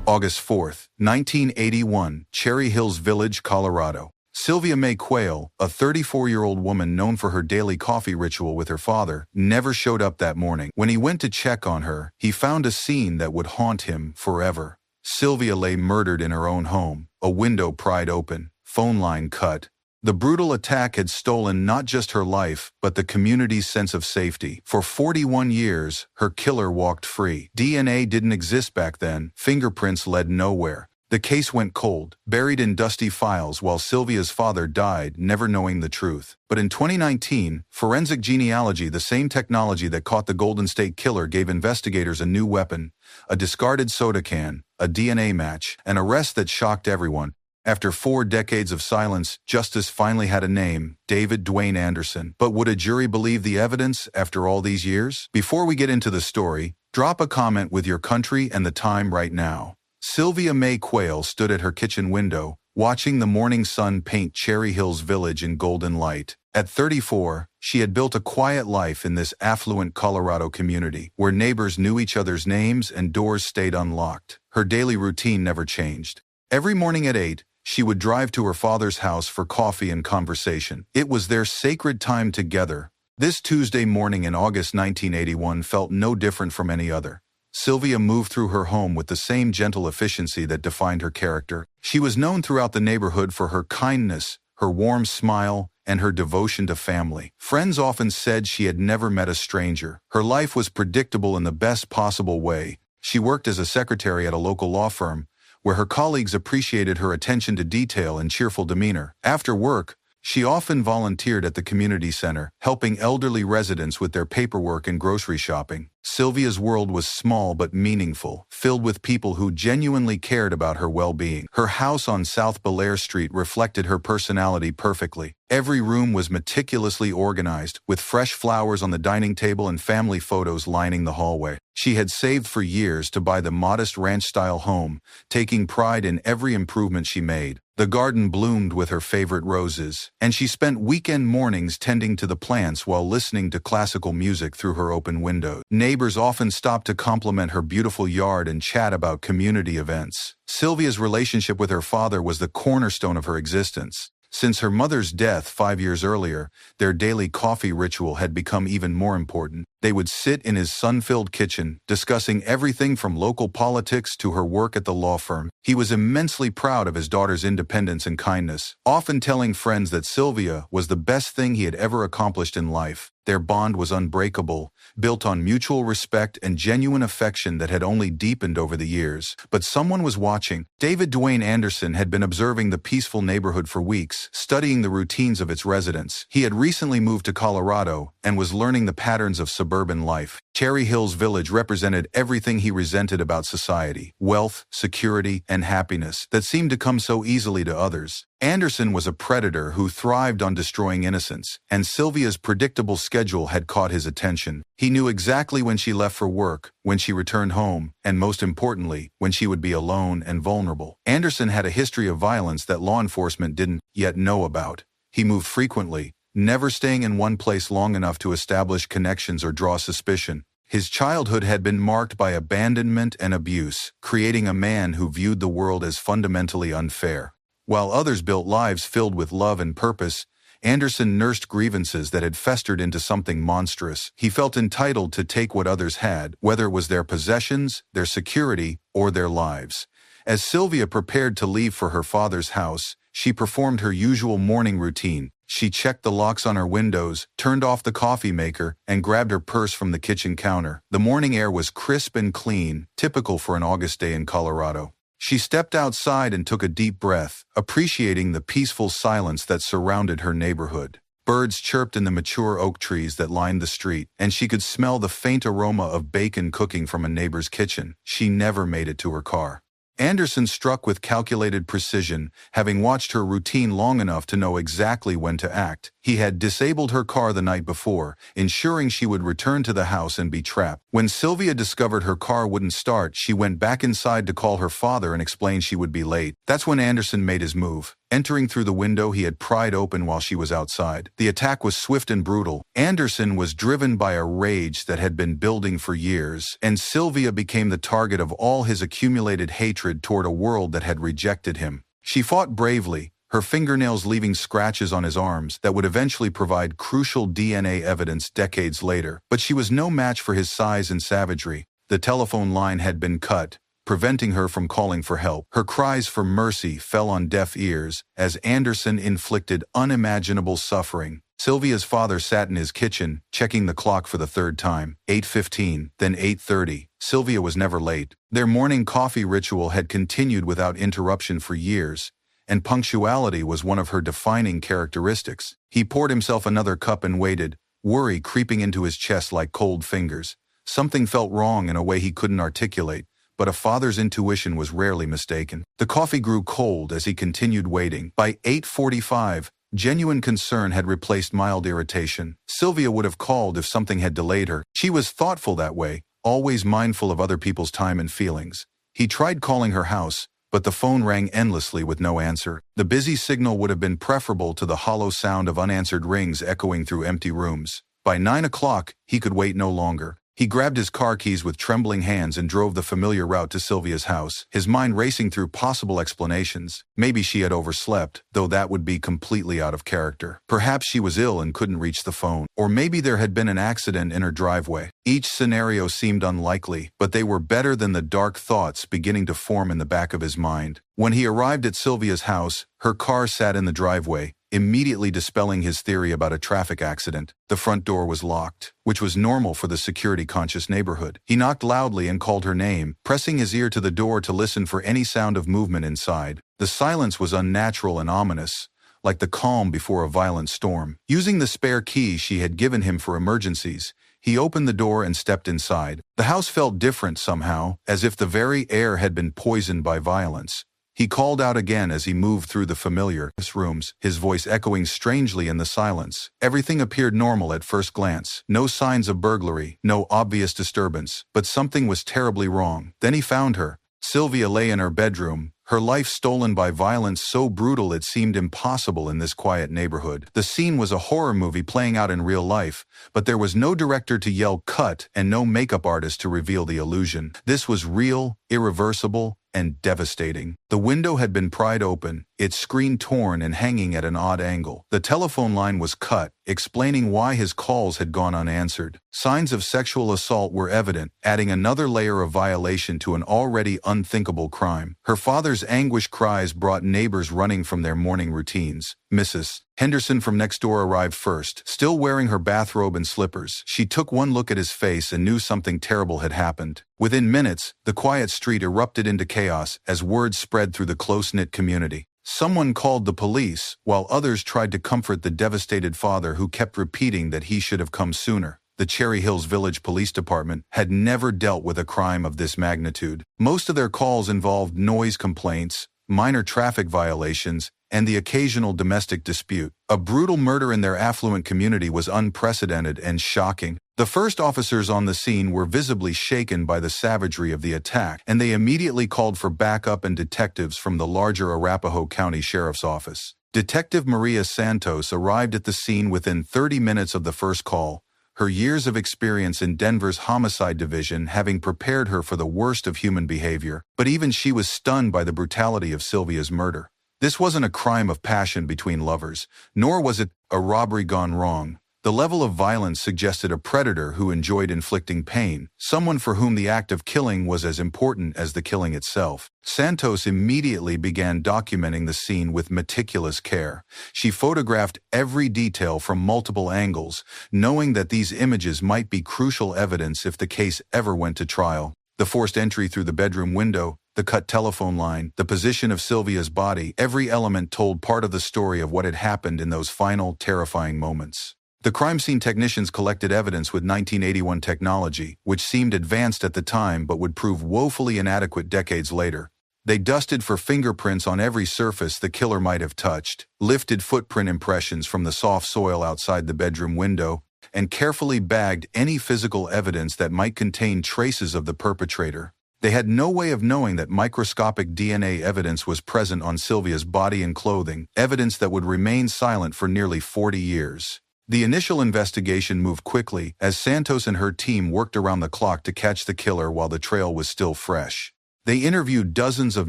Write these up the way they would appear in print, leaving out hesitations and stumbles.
August 4, 1981, Cherry Hills Village, Colorado. Sylvia Mae Quayle, a 34-year-old woman known for her daily coffee ritual with her father, never showed up that morning. When he went to check on her, he found a scene that would haunt him forever. Sylvia lay murdered in her own home, a window pried open, phone line cut. The brutal attack had stolen not just her life, but the community's sense of safety. For 41 years, her killer walked free. DNA didn't exist back then. Fingerprints led nowhere. The case went cold, buried in dusty files while Sylvia's father died, never knowing the truth. But in 2019, forensic genealogy, the same technology that caught the Golden State Killer, gave investigators a new weapon, a discarded soda can, a DNA match, an arrest that shocked everyone. After 4 decades of silence, justice finally had a name: David Dwayne Anderson. But would a jury believe the evidence after all these years? Before we get into the story, drop a comment with your country and the time right now. Sylvia Mae Quayle stood at her kitchen window, watching the morning sun paint Cherry Hills Village in golden light. At 34, she had built a quiet life in this affluent Colorado community, where neighbors knew each other's names and doors stayed unlocked. Her daily routine never changed. Every morning at 8, she would drive to her father's house for coffee and conversation. It was their sacred time together. This Tuesday morning in August 1981 felt no different from any other. Sylvia moved through her home with the same gentle efficiency that defined her character. She was known throughout the neighborhood for her kindness, her warm smile, and her devotion to family. Friends often said she had never met a stranger. Her life was predictable in the best possible way. She worked as a secretary at a local law firm, where her colleagues appreciated her attention to detail and cheerful demeanor. After work, she often volunteered at the community center, helping elderly residents with their paperwork and grocery shopping. Sylvia's world was small but meaningful, filled with people who genuinely cared about her well-being. Her house on South Belair Street reflected her personality perfectly. Every room was meticulously organized, with fresh flowers on the dining table and family photos lining the hallway. She had saved for years to buy the modest ranch-style home, taking pride in every improvement she made. The garden bloomed with her favorite roses, and she spent weekend mornings tending to the plants while listening to classical music through her open window. Neighbors often stopped to compliment her beautiful yard and chat about community events. Sylvia's relationship with her father was the cornerstone of her existence. Since her mother's death 5 years earlier, their daily coffee ritual had become even more important. They would sit in his sun-filled kitchen, discussing everything from local politics to her work at the law firm. He was immensely proud of his daughter's independence and kindness, often telling friends that Sylvia was the best thing he had ever accomplished in life. Their bond was unbreakable, built on mutual respect and genuine affection that had only deepened over the years. But someone was watching. David Dwayne Anderson had been observing the peaceful neighborhood for weeks, studying the routines of its residents. He had recently moved to Colorado and was learning the patterns of suburban life. Cherry Hills Village represented everything he resented about society: wealth, security, and happiness that seemed to come so easily to others. Anderson was a predator who thrived on destroying innocence, and Sylvia's predictable schedule had caught his attention. He knew exactly when she left for work, when she returned home, and most importantly, when she would be alone and vulnerable. Anderson had a history of violence that law enforcement didn't yet know about. He moved frequently, never staying in one place long enough to establish connections or draw suspicion. His childhood had been marked by abandonment and abuse, creating a man who viewed the world as fundamentally unfair. While others built lives filled with love and purpose, Anderson nursed grievances that had festered into something monstrous. He felt entitled to take what others had, whether it was their possessions, their security, or their lives. As Sylvia prepared to leave for her father's house, she performed her usual morning routine. She checked the locks on her windows, turned off the coffee maker, and grabbed her purse from the kitchen counter. The morning air was crisp and clean, typical for an August day in Colorado. She stepped outside and took a deep breath, appreciating the peaceful silence that surrounded her neighborhood. Birds chirped in the mature oak trees that lined the street, and she could smell the faint aroma of bacon cooking from a neighbor's kitchen. She never made it to her car. Anderson struck with calculated precision, having watched her routine long enough to know exactly when to act. He had disabled her car the night before, ensuring she would return to the house and be trapped. When Sylvia discovered her car wouldn't start, she went back inside to call her father and explain she would be late. That's when Anderson made his move. Entering through the window he had pried open while she was outside. The attack was swift and brutal. Anderson was driven by a rage that had been building for years, and Sylvia became the target of all his accumulated hatred toward a world that had rejected him. She fought bravely, her fingernails leaving scratches on his arms that would eventually provide crucial DNA evidence decades later. But she was no match for his size and savagery. The telephone line had been cut, preventing her from calling for help. Her cries for mercy fell on deaf ears as Anderson inflicted unimaginable suffering. Sylvia's father sat in his kitchen, checking the clock for the third time. 8:15, then 8:30. Sylvia was never late. Their morning coffee ritual had continued without interruption for years, and punctuality was one of her defining characteristics. He poured himself another cup and waited, worry creeping into his chest like cold fingers. Something felt wrong in a way he couldn't articulate, but a father's intuition was rarely mistaken. The coffee grew cold as he continued waiting. By 8:45, genuine concern had replaced mild irritation. Sylvia would have called if something had delayed her. She was thoughtful that way, always mindful of other people's time and feelings. He tried calling her house, but the phone rang endlessly with no answer. The busy signal would have been preferable to the hollow sound of unanswered rings echoing through empty rooms. By 9 o'clock, he could wait no longer. He grabbed his car keys with trembling hands and drove the familiar route to Sylvia's house, his mind racing through possible explanations. Maybe she had overslept, though that would be completely out of character. Perhaps she was ill and couldn't reach the phone. Or maybe there had been an accident in her driveway. Each scenario seemed unlikely, but they were better than the dark thoughts beginning to form in the back of his mind. When he arrived at Sylvia's house, her car sat in the driveway, immediately dispelling his theory about a traffic accident. The front door was locked, which was normal for the security-conscious neighborhood. He knocked loudly and called her name, pressing his ear to the door to listen for any sound of movement inside. The silence was unnatural and ominous, like the calm before a violent storm. Using the spare key she had given him for emergencies, he opened the door and stepped inside. The house felt different somehow, as if the very air had been poisoned by violence. He called out again as he moved through the familiar rooms, his voice echoing strangely in the silence. Everything appeared normal at first glance. No signs of burglary, no obvious disturbance, but something was terribly wrong. Then he found her. Sylvia lay in her bedroom, her life stolen by violence so brutal it seemed impossible in this quiet neighborhood. The scene was a horror movie playing out in real life, but there was no director to yell "cut" and no makeup artist to reveal the illusion. This was real, irreversible, and devastating. The window had been pried open, its screen torn and hanging at an odd angle. The telephone line was cut, explaining why his calls had gone unanswered. Signs of sexual assault were evident, adding another layer of violation to an already unthinkable crime. Her father's anguished cries brought neighbors running from their morning routines. Mrs. Henderson from next door arrived first, still wearing her bathrobe and slippers. She took one look at his face and knew something terrible had happened. Within minutes, the quiet street erupted into chaos as word spread through the close-knit community. Someone called the police, while others tried to comfort the devastated father who kept repeating that he should have come sooner. The Cherry Hills Village Police Department had never dealt with a crime of this magnitude. Most of their calls involved noise complaints, minor traffic violations, and the occasional domestic dispute. A brutal murder in their affluent community was unprecedented and shocking. The first officers on the scene were visibly shaken by the savagery of the attack, and they immediately called for backup and detectives from the larger Arapahoe County Sheriff's Office. Detective Maria Santos arrived at the scene within 30 minutes of the first call, her years of experience in Denver's homicide division having prepared her for the worst of human behavior. But even she was stunned by the brutality of Sylvia's murder. This wasn't a crime of passion between lovers, nor was it a robbery gone wrong. The level of violence suggested a predator who enjoyed inflicting pain, someone for whom the act of killing was as important as the killing itself. Santos immediately began documenting the scene with meticulous care. She photographed every detail from multiple angles, knowing that these images might be crucial evidence if the case ever went to trial. The forced entry through the bedroom window, the cut telephone line, the position of Sylvia's body, every element told part of the story of what had happened in those final, terrifying moments. The crime scene technicians collected evidence with 1981 technology, which seemed advanced at the time but would prove woefully inadequate decades later. They dusted for fingerprints on every surface the killer might have touched, lifted footprint impressions from the soft soil outside the bedroom window, and carefully bagged any physical evidence that might contain traces of the perpetrator. They had no way of knowing that microscopic DNA evidence was present on Sylvia's body and clothing, evidence that would remain silent for nearly 40 years. The initial investigation moved quickly as Santos and her team worked around the clock to catch the killer while the trail was still fresh. They interviewed dozens of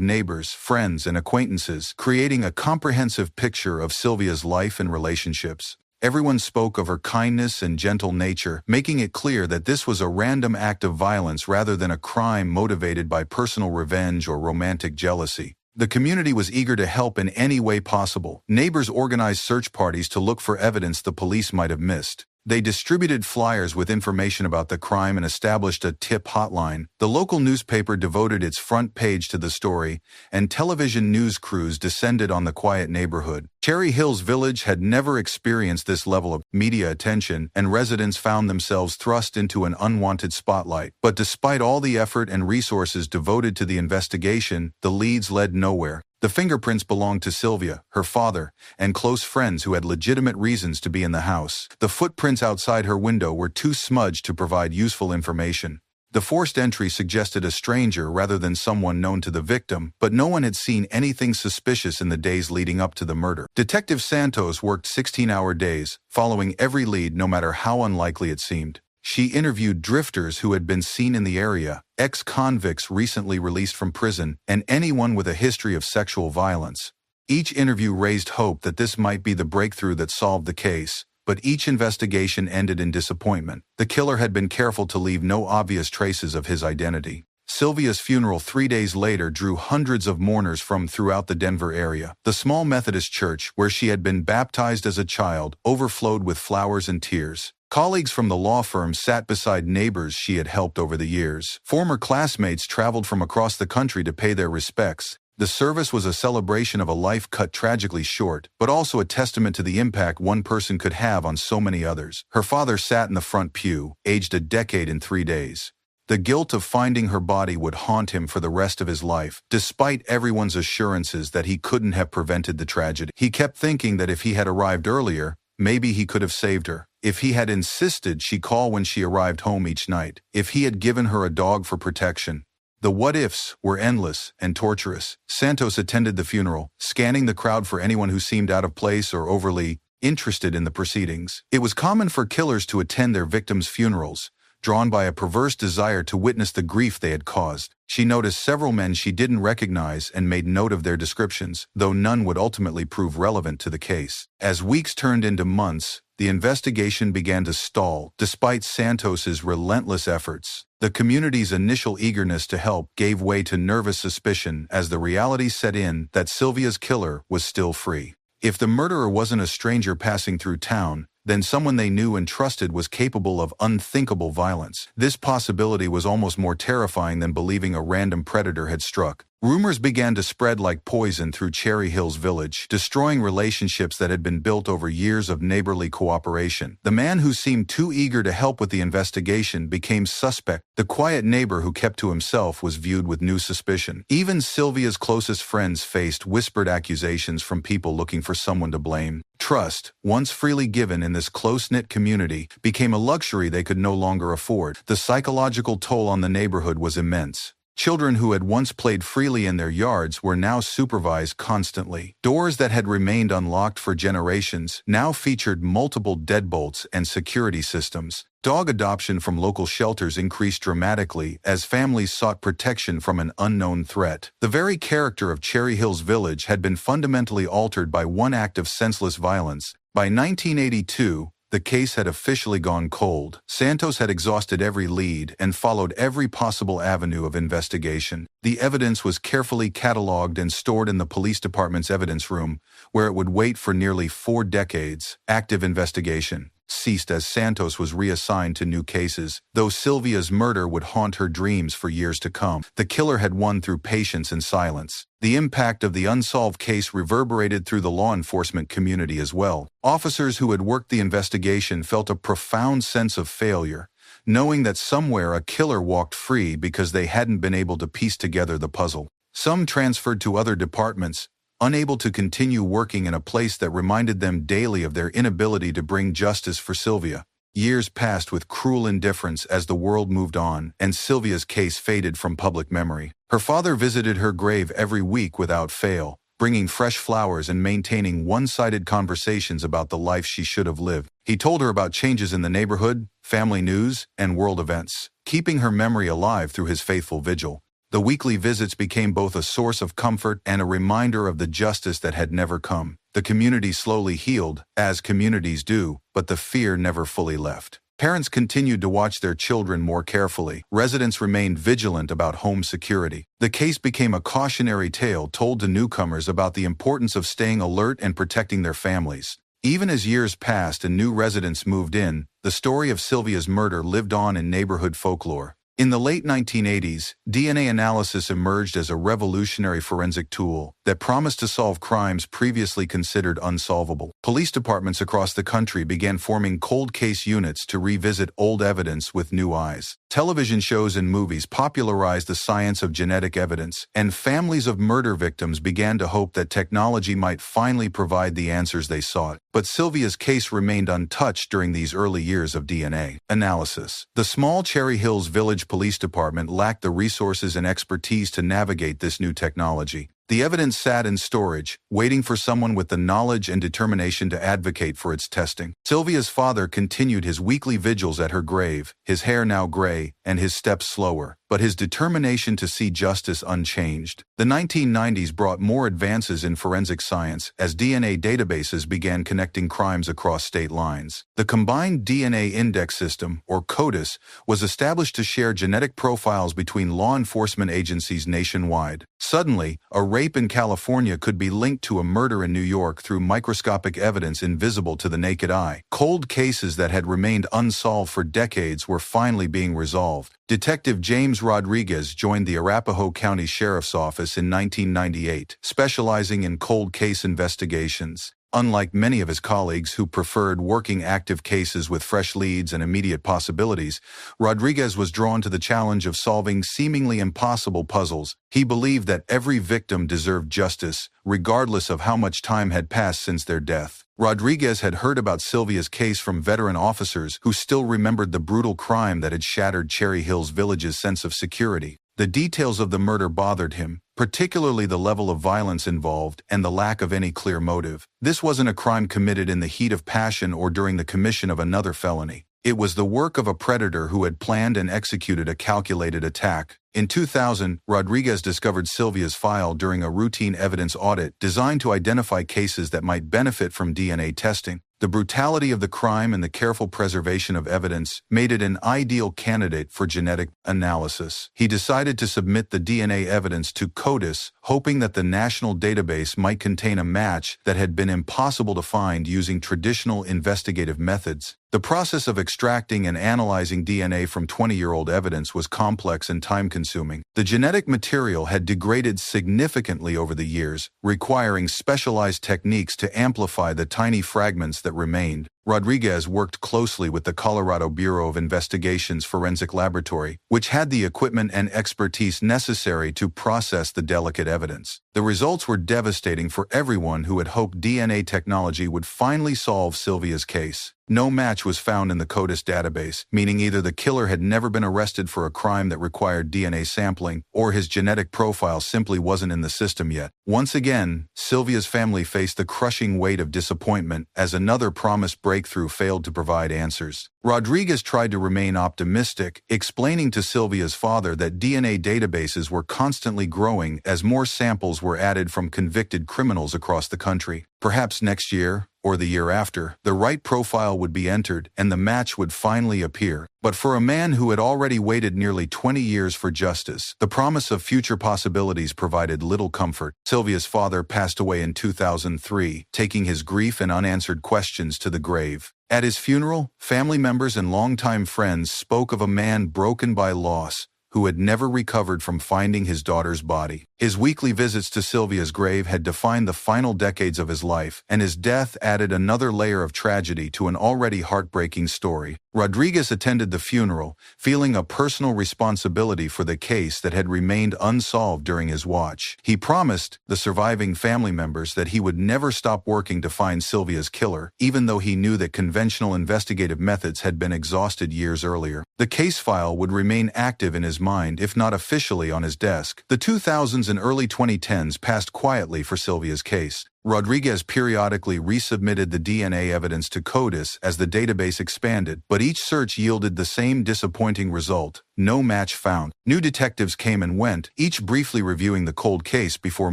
neighbors, friends, and acquaintances, creating a comprehensive picture of Sylvia's life and relationships. Everyone spoke of her kindness and gentle nature, making it clear that this was a random act of violence rather than a crime motivated by personal revenge or romantic jealousy. The community was eager to help in any way possible. Neighbors organized search parties to look for evidence the police might have missed. They distributed flyers with information about the crime and established a tip hotline. The local newspaper devoted its front page to the story, and television news crews descended on the quiet neighborhood. Cherry Hills Village had never experienced this level of media attention, and residents found themselves thrust into an unwanted spotlight. But despite all the effort and resources devoted to the investigation, the leads led nowhere. The fingerprints belonged to Sylvia, her father, and close friends who had legitimate reasons to be in the house. The footprints outside her window were too smudged to provide useful information. The forced entry suggested a stranger rather than someone known to the victim, but no one had seen anything suspicious in the days leading up to the murder. Detective Santos worked 16-hour days, following every lead no matter how unlikely it seemed. She interviewed drifters who had been seen in the area, ex-convicts recently released from prison, and anyone with a history of sexual violence. Each interview raised hope that this might be the breakthrough that solved the case, but each investigation ended in disappointment. The killer had been careful to leave no obvious traces of his identity. Sylvia's funeral 3 days later drew hundreds of mourners from throughout the Denver area. The small Methodist church, where she had been baptized as a child, overflowed with flowers and tears. Colleagues from the law firm sat beside neighbors she had helped over the years. Former classmates traveled from across the country to pay their respects. The service was a celebration of a life cut tragically short, but also a testament to the impact one person could have on so many others. Her father sat in the front pew, aged a decade in 3 days. The guilt of finding her body would haunt him for the rest of his life, despite everyone's assurances that he couldn't have prevented the tragedy. He kept thinking that if he had arrived earlier, maybe he could have saved her. If he had insisted she call when she arrived home each night. If he had given her a dog for protection. The what-ifs were endless and torturous. Santos attended the funeral, scanning the crowd for anyone who seemed out of place or overly interested in the proceedings. It was common for killers to attend their victims' funerals, drawn by a perverse desire to witness the grief they had caused. She noticed several men she didn't recognize and made note of their descriptions, though none would ultimately prove relevant to the case. As weeks turned into months, the investigation began to stall, despite Santos's relentless efforts. The community's initial eagerness to help gave way to nervous suspicion as the reality set in that Sylvia's killer was still free. If the murderer wasn't a stranger passing through town, then someone they knew and trusted was capable of unthinkable violence. This possibility was almost more terrifying than believing a random predator had struck. Rumors began to spread like poison through Cherry Hills Village, destroying relationships that had been built over years of neighborly cooperation. The man who seemed too eager to help with the investigation became suspect. The quiet neighbor who kept to himself was viewed with new suspicion. Even Sylvia's closest friends faced whispered accusations from people looking for someone to blame. Trust, once freely given in this close-knit community, became a luxury they could no longer afford. The psychological toll on the neighborhood was immense. Children who had once played freely in their yards were now supervised constantly. Doors that had remained unlocked for generations now featured multiple deadbolts and security systems. Dog adoption from local shelters increased dramatically as families sought protection from an unknown threat. The very character of Cherry Hills Village had been fundamentally altered by one act of senseless violence. By 1982, the case had officially gone cold. Santos had exhausted every lead and followed every possible avenue of investigation. The evidence was carefully cataloged and stored in the police department's evidence room, where it would wait for nearly 4 decades. Active investigation ceased as Santos was reassigned to new cases, though Sylvia's murder would haunt her dreams for years to come. The killer had won through patience and silence. The impact of the unsolved case reverberated through the law enforcement community as well. Officers who had worked the investigation felt a profound sense of failure, knowing that somewhere a killer walked free because they hadn't been able to piece together the puzzle. Some transferred to other departments, unable to continue working in a place that reminded them daily of their inability to bring justice for Sylvia. Years passed with cruel indifference as the world moved on, and Sylvia's case faded from public memory. Her father visited her grave every week without fail, bringing fresh flowers and maintaining one-sided conversations about the life she should have lived. He told her about changes in the neighborhood, family news, and world events, keeping her memory alive through his faithful vigil. The weekly visits became both a source of comfort and a reminder of the justice that had never come. The community slowly healed, as communities do, but the fear never fully left. Parents continued to watch their children more carefully. Residents remained vigilant about home security. The case became a cautionary tale told to newcomers about the importance of staying alert and protecting their families. Even as years passed and new residents moved in, the story of Sylvia's murder lived on in neighborhood folklore. In the late 1980s, DNA analysis emerged as a revolutionary forensic tool that promised to solve crimes previously considered unsolvable. Police departments across the country began forming cold case units to revisit old evidence with new eyes. Television shows and movies popularized the science of genetic evidence, and families of murder victims began to hope that technology might finally provide the answers they sought. But Sylvia's case remained untouched during these early years of DNA analysis. The small Cherry Hills Village Police Department lacked the resources and expertise to navigate this new technology. The evidence sat in storage, waiting for someone with the knowledge and determination to advocate for its testing. Sylvia's father continued his weekly vigils at her grave, his hair now gray and his steps slower, but his determination to see justice unchanged. The 1990s brought more advances in forensic science as DNA databases began connecting crimes across state lines. The Combined DNA Index System, or CODIS, was established to share genetic profiles between law enforcement agencies nationwide. Suddenly, a rape in California could be linked to a murder in New York through microscopic evidence invisible to the naked eye. Cold cases that had remained unsolved for decades were finally being resolved. Detective James Rodriguez joined the Arapahoe County Sheriff's Office in 1998, specializing in cold case investigations. Unlike many of his colleagues who preferred working active cases with fresh leads and immediate possibilities, Rodriguez was drawn to the challenge of solving seemingly impossible puzzles. He believed that every victim deserved justice, regardless of how much time had passed since their death. Rodriguez had heard about Sylvia's case from veteran officers who still remembered the brutal crime that had shattered Cherry Hills Village's sense of security. The details of the murder bothered him, particularly the level of violence involved and the lack of any clear motive. This wasn't a crime committed in the heat of passion or during the commission of another felony. It was the work of a predator who had planned and executed a calculated attack. In 2000, Rodriguez discovered Sylvia's file during a routine evidence audit designed to identify cases that might benefit from DNA testing. The brutality of the crime and the careful preservation of evidence made it an ideal candidate for genetic analysis. He decided to submit the DNA evidence to CODIS, hoping that the national database might contain a match that had been impossible to find using traditional investigative methods. The process of extracting and analyzing DNA from 20-year-old evidence was complex and time-consuming. The genetic material had degraded significantly over the years, requiring specialized techniques to amplify the tiny fragments that remained. Rodriguez worked closely with the Colorado Bureau of Investigation's forensic laboratory, which had the equipment and expertise necessary to process the delicate evidence. The results were devastating for everyone who had hoped DNA technology would finally solve Sylvia's case. No match was found in the CODIS database, meaning either the killer had never been arrested for a crime that required DNA sampling, or his genetic profile simply wasn't in the system yet. Once again, Sylvia's family faced the crushing weight of disappointment as another promised breakthrough failed to provide answers. Rodriguez tried to remain optimistic, explaining to Sylvia's father that DNA databases were constantly growing as more samples were added from convicted criminals across the country. Perhaps next year, or the year after, the right profile would be entered and the match would finally appear. But for a man who had already waited nearly 20 years for justice, the promise of future possibilities provided little comfort. Sylvia's father passed away in 2003, taking his grief and unanswered questions to the grave. At his funeral, family members and longtime friends spoke of a man broken by loss, who had never recovered from finding his daughter's body. His weekly visits to Sylvia's grave had defined the final decades of his life, and his death added another layer of tragedy to an already heartbreaking story. Rodriguez attended the funeral, feeling a personal responsibility for the case that had remained unsolved during his watch. He promised the surviving family members that he would never stop working to find Sylvia's killer, even though he knew that conventional investigative methods had been exhausted years earlier. The case file would remain active in his mind, if not officially on his desk. The 2000s and early 2010s passed quietly for Sylvia's case. Rodriguez periodically resubmitted the DNA evidence to CODIS as the database expanded, but each search yielded the same disappointing result: no match found. New detectives came and went, each briefly reviewing the cold case before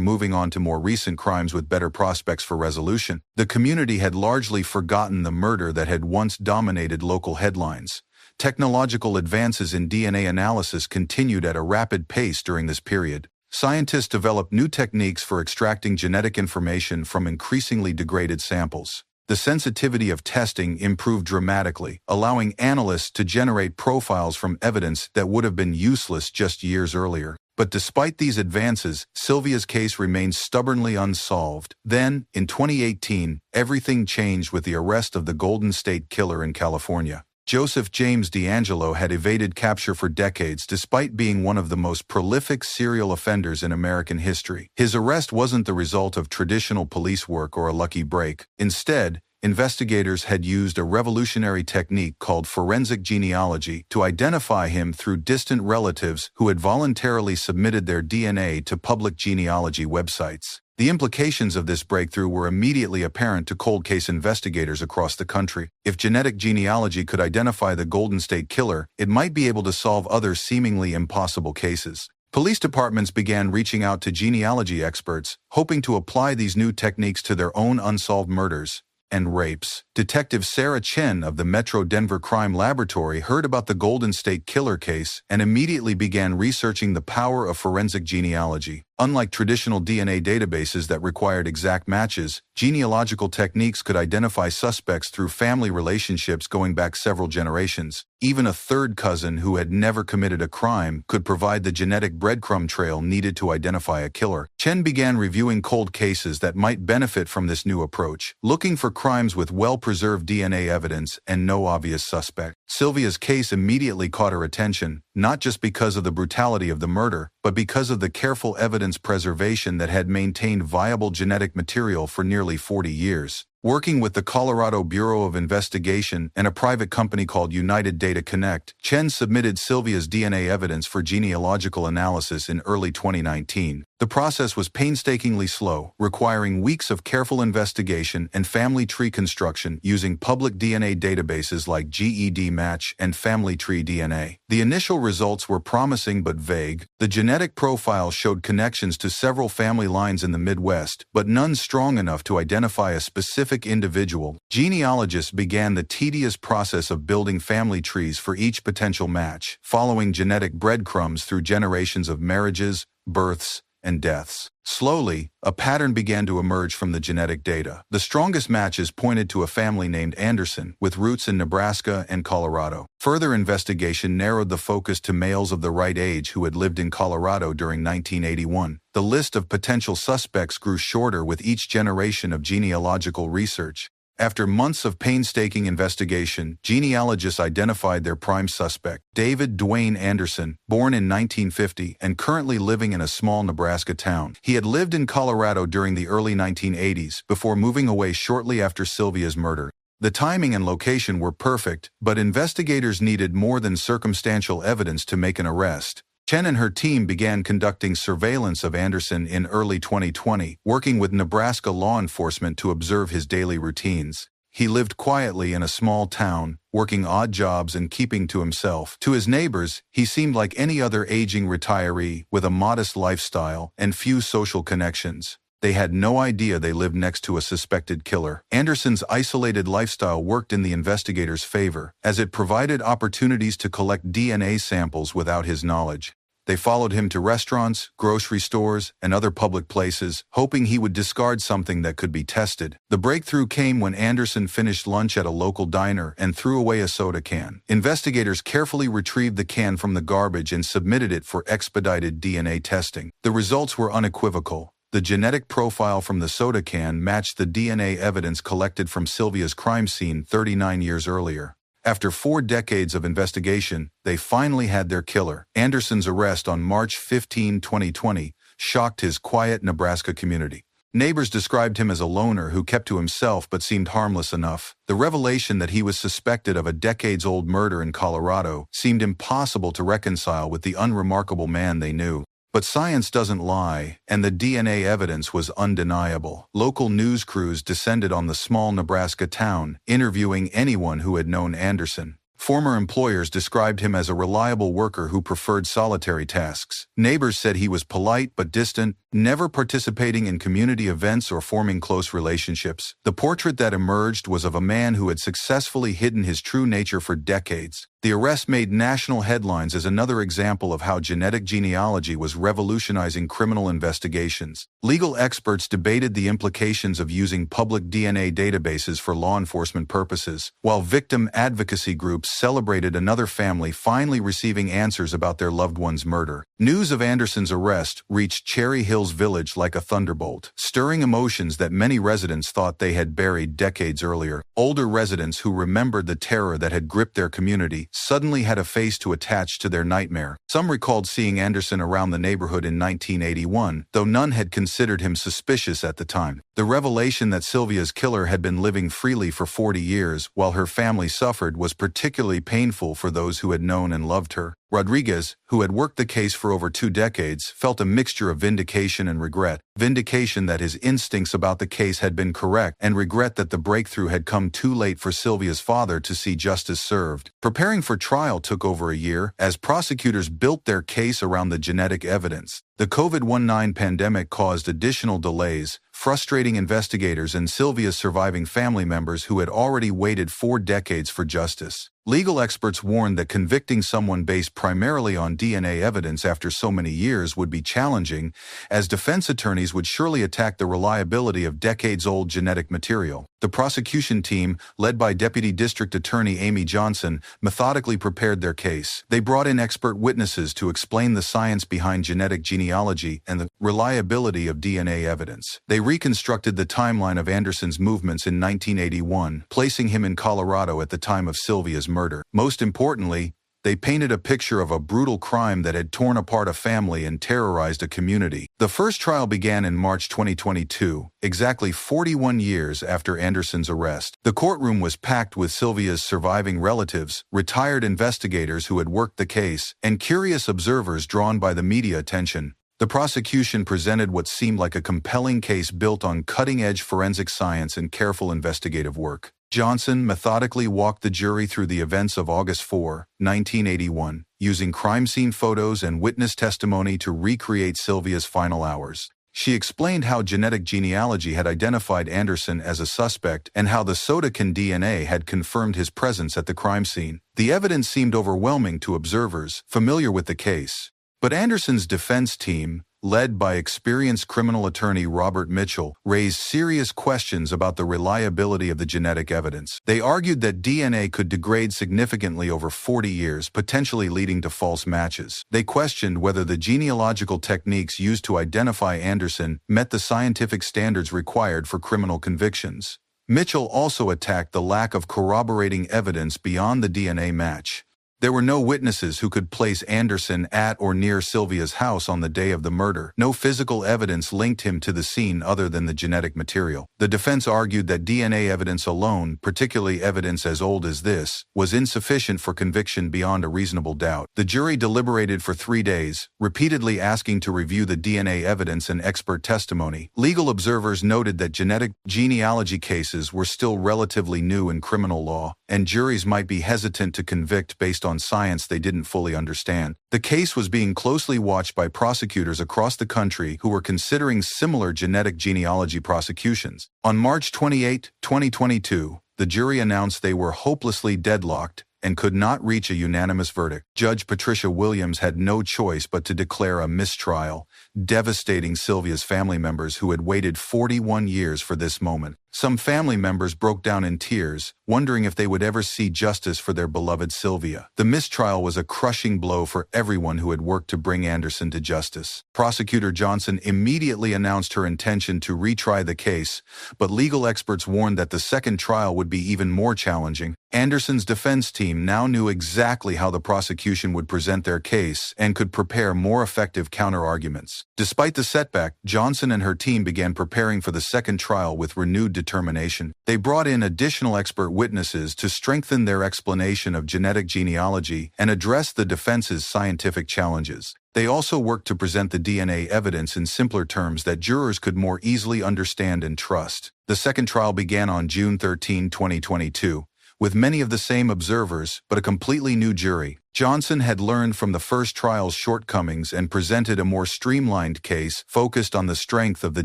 moving on to more recent crimes with better prospects for resolution. The community had largely forgotten the murder that had once dominated local headlines. Technological advances in DNA analysis continued at a rapid pace during this period. Scientists developed new techniques for extracting genetic information from increasingly degraded samples. The sensitivity of testing improved dramatically, allowing analysts to generate profiles from evidence that would have been useless just years earlier. But despite these advances, Sylvia's case remained stubbornly unsolved. Then, in 2018, everything changed with the arrest of the Golden State Killer in California. Joseph James DeAngelo had evaded capture for decades despite being one of the most prolific serial offenders in American history. His arrest wasn't the result of traditional police work or a lucky break. Instead, investigators had used a revolutionary technique called forensic genealogy to identify him through distant relatives who had voluntarily submitted their DNA to public genealogy websites. The implications of this breakthrough were immediately apparent to cold case investigators across the country. If genetic genealogy could identify the Golden State Killer, it might be able to solve other seemingly impossible cases. Police departments began reaching out to genealogy experts, hoping to apply these new techniques to their own unsolved murders and rapes. Detective Sarah Chen of the Metro Denver Crime Laboratory heard about the Golden State Killer case and immediately began researching the power of forensic genealogy. Unlike traditional DNA databases that required exact matches, genealogical techniques could identify suspects through family relationships going back several generations. Even a third cousin who had never committed a crime could provide the genetic breadcrumb trail needed to identify a killer. Chen began reviewing cold cases that might benefit from this new approach, looking for crimes with well-preserved DNA evidence and no obvious suspect. Sylvia's case immediately caught her attention, not just because of the brutality of the murder, but because of the careful evidence preservation that had maintained viable genetic material for nearly 40 years. Working with the Colorado Bureau of Investigation and a private company called United Data Connect, Chen submitted Sylvia's DNA evidence for genealogical analysis in early 2019. The process was painstakingly slow, requiring weeks of careful investigation and family tree construction using public DNA databases like GEDmatch and Family Tree DNA. The initial results were promising but vague. The genetic profile showed connections to several family lines in the Midwest, but none strong enough to identify a specific individual. Genealogists began the tedious process of building family trees for each potential match, following genetic breadcrumbs through generations of marriages, births, and deaths. Slowly, a pattern began to emerge from the genetic data. The strongest matches pointed to a family named Anderson, with roots in Nebraska and Colorado. Further investigation narrowed the focus to males of the right age who had lived in Colorado during 1981. The list of potential suspects grew shorter with each generation of genealogical research. After months of painstaking investigation, genealogists identified their prime suspect, David Dwayne Anderson, born in 1950 and currently living in a small Nebraska town. He had lived in Colorado during the early 1980s before moving away shortly after Sylvia's murder. The timing and location were perfect, but investigators needed more than circumstantial evidence to make an arrest. Chen and her team began conducting surveillance of Anderson in early 2020, working with Nebraska law enforcement to observe his daily routines. He lived quietly in a small town, working odd jobs and keeping to himself. To his neighbors, he seemed like any other aging retiree with a modest lifestyle and few social connections. They had no idea they lived next to a suspected killer. Anderson's isolated lifestyle worked in the investigators' favor, as it provided opportunities to collect DNA samples without his knowledge. They followed him to restaurants, grocery stores, and other public places, hoping he would discard something that could be tested. The breakthrough came when Anderson finished lunch at a local diner and threw away a soda can. Investigators carefully retrieved the can from the garbage and submitted it for expedited DNA testing. The results were unequivocal. The genetic profile from the soda can matched the DNA evidence collected from Sylvia's crime scene 39 years earlier. After 4 decades of investigation, they finally had their killer. Anderson's arrest on March 15, 2020, shocked his quiet Nebraska community. Neighbors described him as a loner who kept to himself but seemed harmless enough. The revelation that he was suspected of a decades-old murder in Colorado seemed impossible to reconcile with the unremarkable man they knew. But science doesn't lie, and the DNA evidence was undeniable. Local news crews descended on the small Nebraska town, interviewing anyone who had known Anderson. Former employers described him as a reliable worker who preferred solitary tasks. Neighbors said he was polite but distant, never participating in community events or forming close relationships. The portrait that emerged was of a man who had successfully hidden his true nature for decades. The arrest made national headlines as another example of how genetic genealogy was revolutionizing criminal investigations. Legal experts debated the implications of using public DNA databases for law enforcement purposes, while victim advocacy groups celebrated another family finally receiving answers about their loved one's murder. News of Anderson's arrest reached Cherry Hills Village like a thunderbolt, stirring emotions that many residents thought they had buried decades earlier. Older residents who remembered the terror that had gripped their community suddenly had a face to attach to their nightmare. Some recalled seeing Anderson around the neighborhood in 1981, though none had considered him suspicious at the time. The revelation that Sylvia's killer had been living freely for 40 years while her family suffered was particularly painful for those who had known and loved her. Rodriguez, who had worked the case for over 2 decades, felt a mixture of vindication and regret. Vindication that his instincts about the case had been correct, and regret that the breakthrough had come too late for Sylvia's father to see justice served. Preparing for trial took over a year, as prosecutors built their case around the genetic evidence. The COVID-19 pandemic caused additional delays, frustrating investigators and Sylvia's surviving family members who had already waited 4 decades for justice. Legal experts warned that convicting someone based primarily on DNA evidence after so many years would be challenging, as defense attorneys would surely attack the reliability of decades-old genetic material. The prosecution team, led by Deputy District Attorney Amy Johnson, methodically prepared their case. They brought in expert witnesses to explain the science behind genetic genealogy and the reliability of DNA evidence. They reconstructed the timeline of Anderson's movements in 1981, placing him in Colorado at the time of Sylvia's murder. Most importantly, they painted a picture of a brutal crime that had torn apart a family and terrorized a community. The first trial began in March 2022, exactly 41 years after Anderson's arrest. The courtroom was packed with Sylvia's surviving relatives, retired investigators who had worked the case, and curious observers drawn by the media attention. The prosecution presented what seemed like a compelling case built on cutting-edge forensic science and careful investigative work. Johnson methodically walked the jury through the events of August 4, 1981, using crime scene photos and witness testimony to recreate Sylvia's final hours. She explained how genetic genealogy had identified Anderson as a suspect and how the soda can DNA had confirmed his presence at the crime scene. The evidence seemed overwhelming to observers familiar with the case. But Anderson's defense team, led by experienced criminal attorney Robert Mitchell, raised serious questions about the reliability of the genetic evidence. They argued that DNA could degrade significantly over 40 years, potentially leading to false matches. They questioned whether the genealogical techniques used to identify Anderson met the scientific standards required for criminal convictions. Mitchell also attacked the lack of corroborating evidence beyond the DNA match. There were no witnesses who could place Anderson at or near Sylvia's house on the day of the murder. No physical evidence linked him to the scene other than the genetic material. The defense argued that DNA evidence alone, particularly evidence as old as this, was insufficient for conviction beyond a reasonable doubt. The jury deliberated for 3 days, repeatedly asking to review the DNA evidence and expert testimony. Legal observers noted that genetic genealogy cases were still relatively new in criminal law, and juries might be hesitant to convict based on science they didn't fully understand. The case was being closely watched by prosecutors across the country who were considering similar genetic genealogy prosecutions. On March 28, 2022, the jury announced they were hopelessly deadlocked and could not reach a unanimous verdict. Judge Patricia Williams had no choice but to declare a mistrial, devastating Sylvia's family members who had waited 41 years for this moment. Some family members broke down in tears, wondering if they would ever see justice for their beloved Sylvia. The mistrial was a crushing blow for everyone who had worked to bring Anderson to justice. Prosecutor Johnson immediately announced her intention to retry the case, but legal experts warned that the second trial would be even more challenging. Anderson's defense team now knew exactly how the prosecution would present their case and could prepare more effective counter-arguments. Despite the setback, Johnson and her team began preparing for the second trial with renewed determination. They brought in additional expert witnesses to strengthen their explanation of genetic genealogy and address the defense's scientific challenges. They also worked to present the DNA evidence in simpler terms that jurors could more easily understand and trust. The second trial began on June 13, 2022. With many of the same observers, but a completely new jury. Johnson had learned from the first trial's shortcomings and presented a more streamlined case focused on the strength of the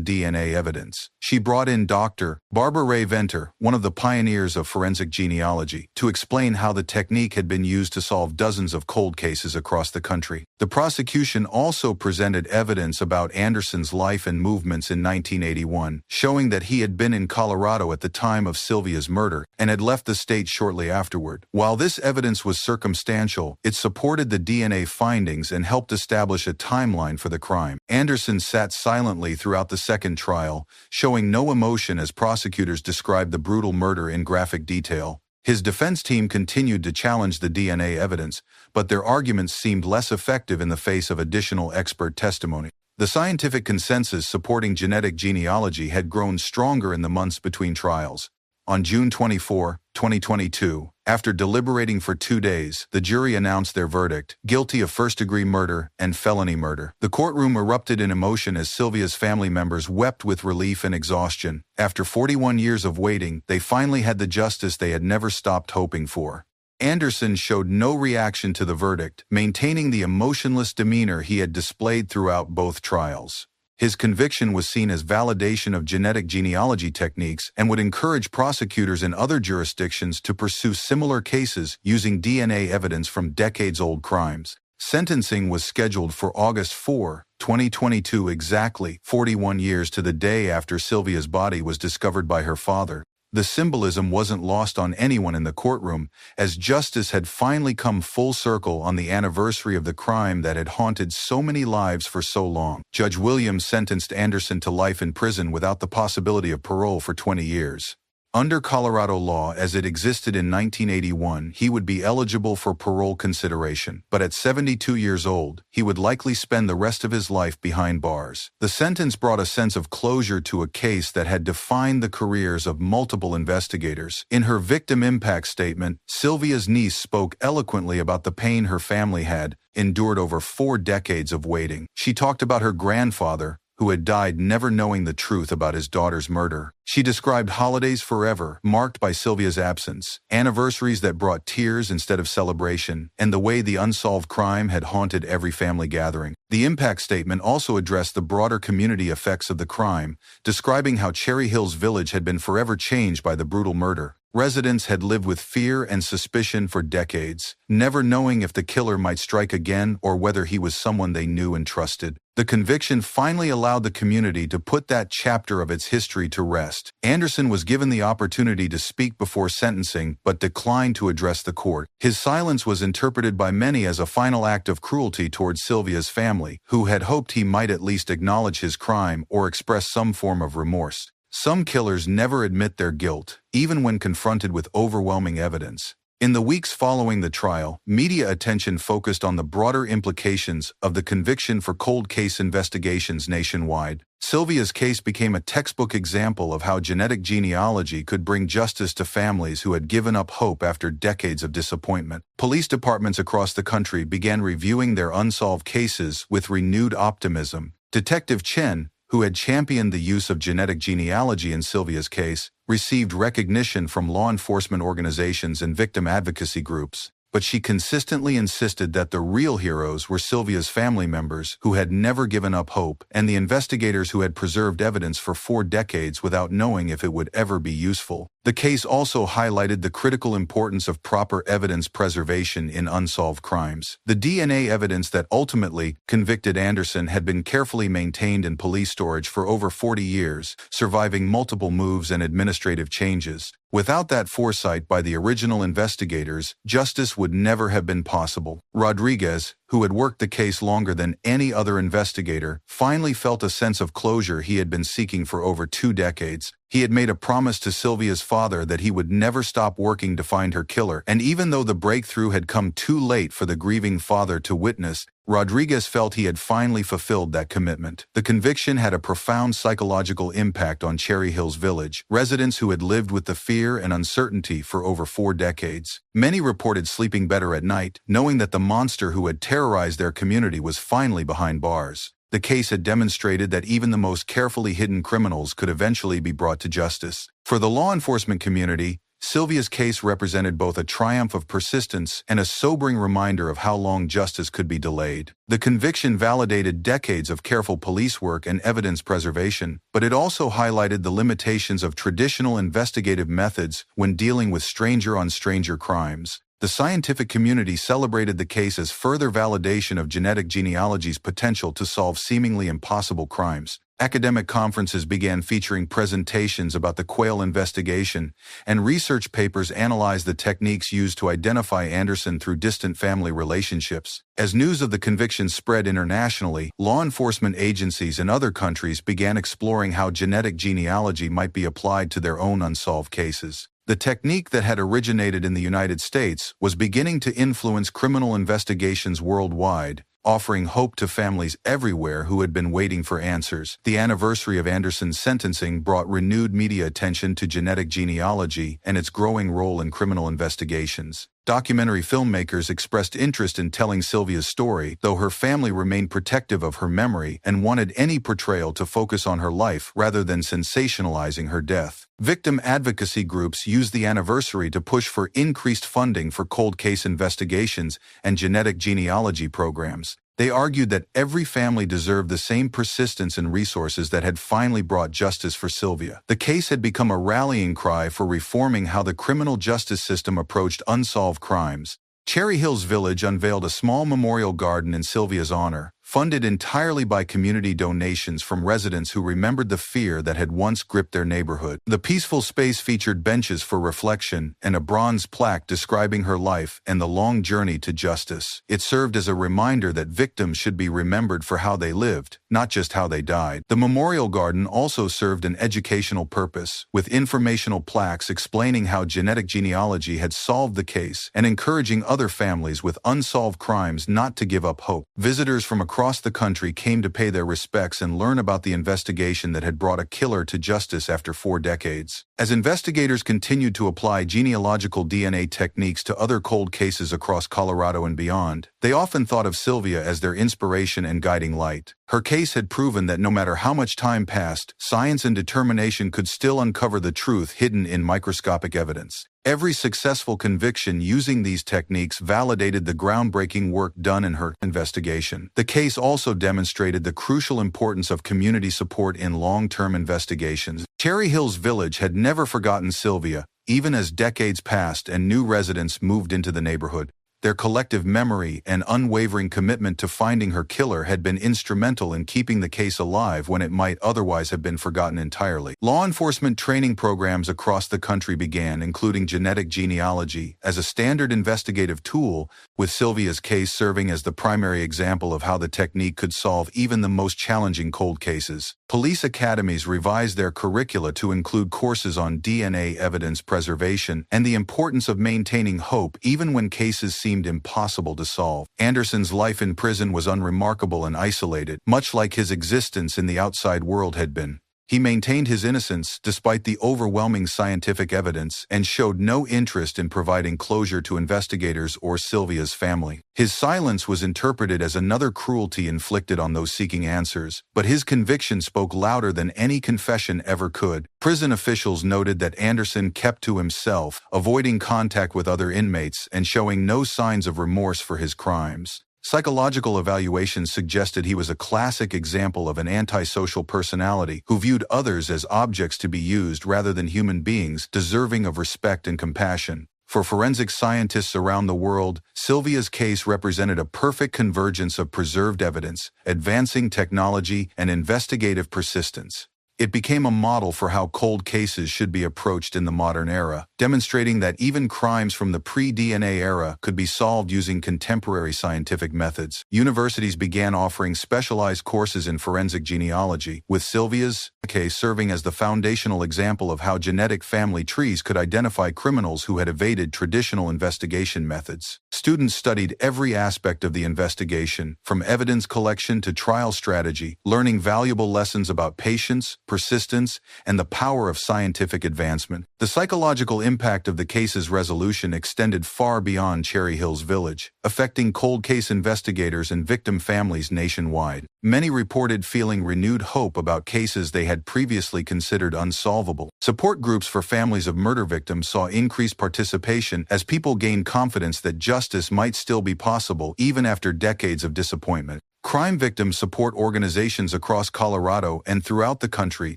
DNA evidence. She brought in Dr. Barbara Ray Venter, one of the pioneers of forensic genealogy, to explain how the technique had been used to solve dozens of cold cases across the country. The prosecution also presented evidence about Anderson's life and movements in 1981, showing that he had been in Colorado at the time of Sylvia's murder and had left the state shortly afterward. While this evidence was circumstantial, it supported the DNA findings and helped establish a timeline for the crime. Anderson sat silently throughout the second trial, showing no emotion as prosecutors described the brutal murder in graphic detail. His defense team continued to challenge the DNA evidence, but their arguments seemed less effective in the face of additional expert testimony. The scientific consensus supporting genetic genealogy had grown stronger in the months between trials. On June 24, 2022, after deliberating for 2 days, the jury announced their verdict, guilty of first-degree murder and felony murder. The courtroom erupted in emotion as Sylvia's family members wept with relief and exhaustion. After 41 years of waiting, they finally had the justice they had never stopped hoping for. Anderson showed no reaction to the verdict, maintaining the emotionless demeanor he had displayed throughout both trials. His conviction was seen as validation of genetic genealogy techniques and would encourage prosecutors in other jurisdictions to pursue similar cases using DNA evidence from decades-old crimes. Sentencing was scheduled for August 4, 2022, exactly 41 years to the day after Sylvia's body was discovered by her father. The symbolism wasn't lost on anyone in the courtroom, as justice had finally come full circle on the anniversary of the crime that had haunted so many lives for so long. Judge Williams sentenced Anderson to life in prison without the possibility of parole for 20 years. Under Colorado law as it existed in 1981, he would be eligible for parole consideration, but at 72 years old, he would likely spend the rest of his life behind bars. The sentence brought a sense of closure to a case that had defined the careers of multiple investigators. In her victim impact statement, Sylvia's niece spoke eloquently about the pain her family had endured over 4 decades of waiting. She talked about her grandfather, who had died never knowing the truth about his daughter's murder. She described holidays forever, marked by Sylvia's absence, anniversaries that brought tears instead of celebration, and the way the unsolved crime had haunted every family gathering. The impact statement also addressed the broader community effects of the crime, describing how Cherry Hills Village had been forever changed by the brutal murder. Residents had lived with fear and suspicion for decades, never knowing if the killer might strike again or whether he was someone they knew and trusted. The conviction finally allowed the community to put that chapter of its history to rest. Anderson was given the opportunity to speak before sentencing, but declined to address the court. His silence was interpreted by many as a final act of cruelty towards Sylvia's family, who had hoped he might at least acknowledge his crime or express some form of remorse. Some killers never admit their guilt, even when confronted with overwhelming evidence. In the weeks following the trial, media attention focused on the broader implications of the conviction for cold case investigations nationwide. Sylvia's case became a textbook example of how genetic genealogy could bring justice to families who had given up hope after decades of disappointment. Police departments across the country began reviewing their unsolved cases with renewed optimism. Detective Chen, who had championed the use of genetic genealogy in Sylvia's case, received recognition from law enforcement organizations and victim advocacy groups. But she consistently insisted that the real heroes were Sylvia's family members who had never given up hope and the investigators who had preserved evidence for 4 decades without knowing if it would ever be useful. The case also highlighted the critical importance of proper evidence preservation in unsolved crimes. The DNA evidence that ultimately convicted Anderson had been carefully maintained in police storage for over 40 years, surviving multiple moves and administrative changes. Without that foresight by the original investigators, justice would never have been possible. Rodriguez, who had worked the case longer than any other investigator, finally felt a sense of closure he had been seeking for over 2 decades. He had made a promise to Sylvia's father that he would never stop working to find her killer, and even though the breakthrough had come too late for the grieving father to witness, Rodriguez felt he had finally fulfilled that commitment. The conviction had a profound psychological impact on Cherry Hills Village, residents who had lived with the fear and uncertainty for over 4 decades. Many reported sleeping better at night, knowing that the monster who had terrorized their community was finally behind bars. The case had demonstrated that even the most carefully hidden criminals could eventually be brought to justice. For the law enforcement community, Sylvia's case represented both a triumph of persistence and a sobering reminder of how long justice could be delayed. The conviction validated decades of careful police work and evidence preservation, but it also highlighted the limitations of traditional investigative methods when dealing with stranger-on-stranger crimes. The scientific community celebrated the case as further validation of genetic genealogy's potential to solve seemingly impossible crimes. Academic conferences began featuring presentations about the Quayle investigation, and research papers analyzed the techniques used to identify Anderson through distant family relationships. As news of the conviction spread internationally, law enforcement agencies in other countries began exploring how genetic genealogy might be applied to their own unsolved cases. The technique that had originated in the United States was beginning to influence criminal investigations worldwide, offering hope to families everywhere who had been waiting for answers. The anniversary of Anderson's sentencing brought renewed media attention to genetic genealogy and its growing role in criminal investigations. Documentary filmmakers expressed interest in telling Sylvia's story, though her family remained protective of her memory and wanted any portrayal to focus on her life rather than sensationalizing her death. Victim advocacy groups used the anniversary to push for increased funding for cold case investigations and genetic genealogy programs. They argued that every family deserved the same persistence and resources that had finally brought justice for Sylvia. The case had become a rallying cry for reforming how the criminal justice system approached unsolved crimes. Cherry Hills Village unveiled a small memorial garden in Sylvia's honor, funded entirely by community donations from residents who remembered the fear that had once gripped their neighborhood. The peaceful space featured benches for reflection and a bronze plaque describing her life and the long journey to justice. It served as a reminder that victims should be remembered for how they lived, not just how they died. The memorial garden also served an educational purpose, with informational plaques explaining how genetic genealogy had solved the case and encouraging other families with unsolved crimes not to give up hope. Visitors from across the country came to pay their respects and learn about the investigation that had brought a killer to justice after 4 decades. As investigators continued to apply genealogical DNA techniques to other cold cases across Colorado and beyond, they often thought of Sylvia as their inspiration and guiding light. Her case had proven that no matter how much time passed, science and determination could still uncover the truth hidden in microscopic evidence. Every successful conviction using these techniques validated the groundbreaking work done in her investigation. The case also demonstrated the crucial importance of community support in long-term investigations. Cherry Hills Village had never forgotten Sylvia, even as decades passed and new residents moved into the neighborhood. Their collective memory and unwavering commitment to finding her killer had been instrumental in keeping the case alive when it might otherwise have been forgotten entirely. Law enforcement training programs across the country began, including genetic genealogy, as a standard investigative tool, with Sylvia's case serving as the primary example of how the technique could solve even the most challenging cold cases. Police academies revised their curricula to include courses on DNA evidence preservation and the importance of maintaining hope even when cases seemed impossible to solve. Anderson's life in prison was unremarkable and isolated, much like his existence in the outside world had been. He maintained his innocence despite the overwhelming scientific evidence and showed no interest in providing closure to investigators or Sylvia's family. His silence was interpreted as another cruelty inflicted on those seeking answers, but his conviction spoke louder than any confession ever could. Prison officials noted that Anderson kept to himself, avoiding contact with other inmates and showing no signs of remorse for his crimes. Psychological evaluations suggested he was a classic example of an antisocial personality who viewed others as objects to be used rather than human beings deserving of respect and compassion. For forensic scientists around the world, Sylvia's case represented a perfect convergence of preserved evidence, advancing technology, and investigative persistence. It became a model for how cold cases should be approached in the modern era, demonstrating that even crimes from the pre-DNA era could be solved using contemporary scientific methods. Universities began offering specialized courses in forensic genealogy, with Sylvia's case serving as the foundational example of how genetic family trees could identify criminals who had evaded traditional investigation methods. Students studied every aspect of the investigation, from evidence collection to trial strategy, learning valuable lessons about patience, persistence, and the power of scientific advancement. The psychological impact of the case's resolution extended far beyond Cherry Hills Village, affecting cold case investigators and victim families nationwide. Many reported feeling renewed hope about cases they had previously considered unsolvable. Support groups for families of murder victims saw increased participation as people gained confidence that justice might still be possible even after decades of disappointment. Crime victim support organizations across Colorado and throughout the country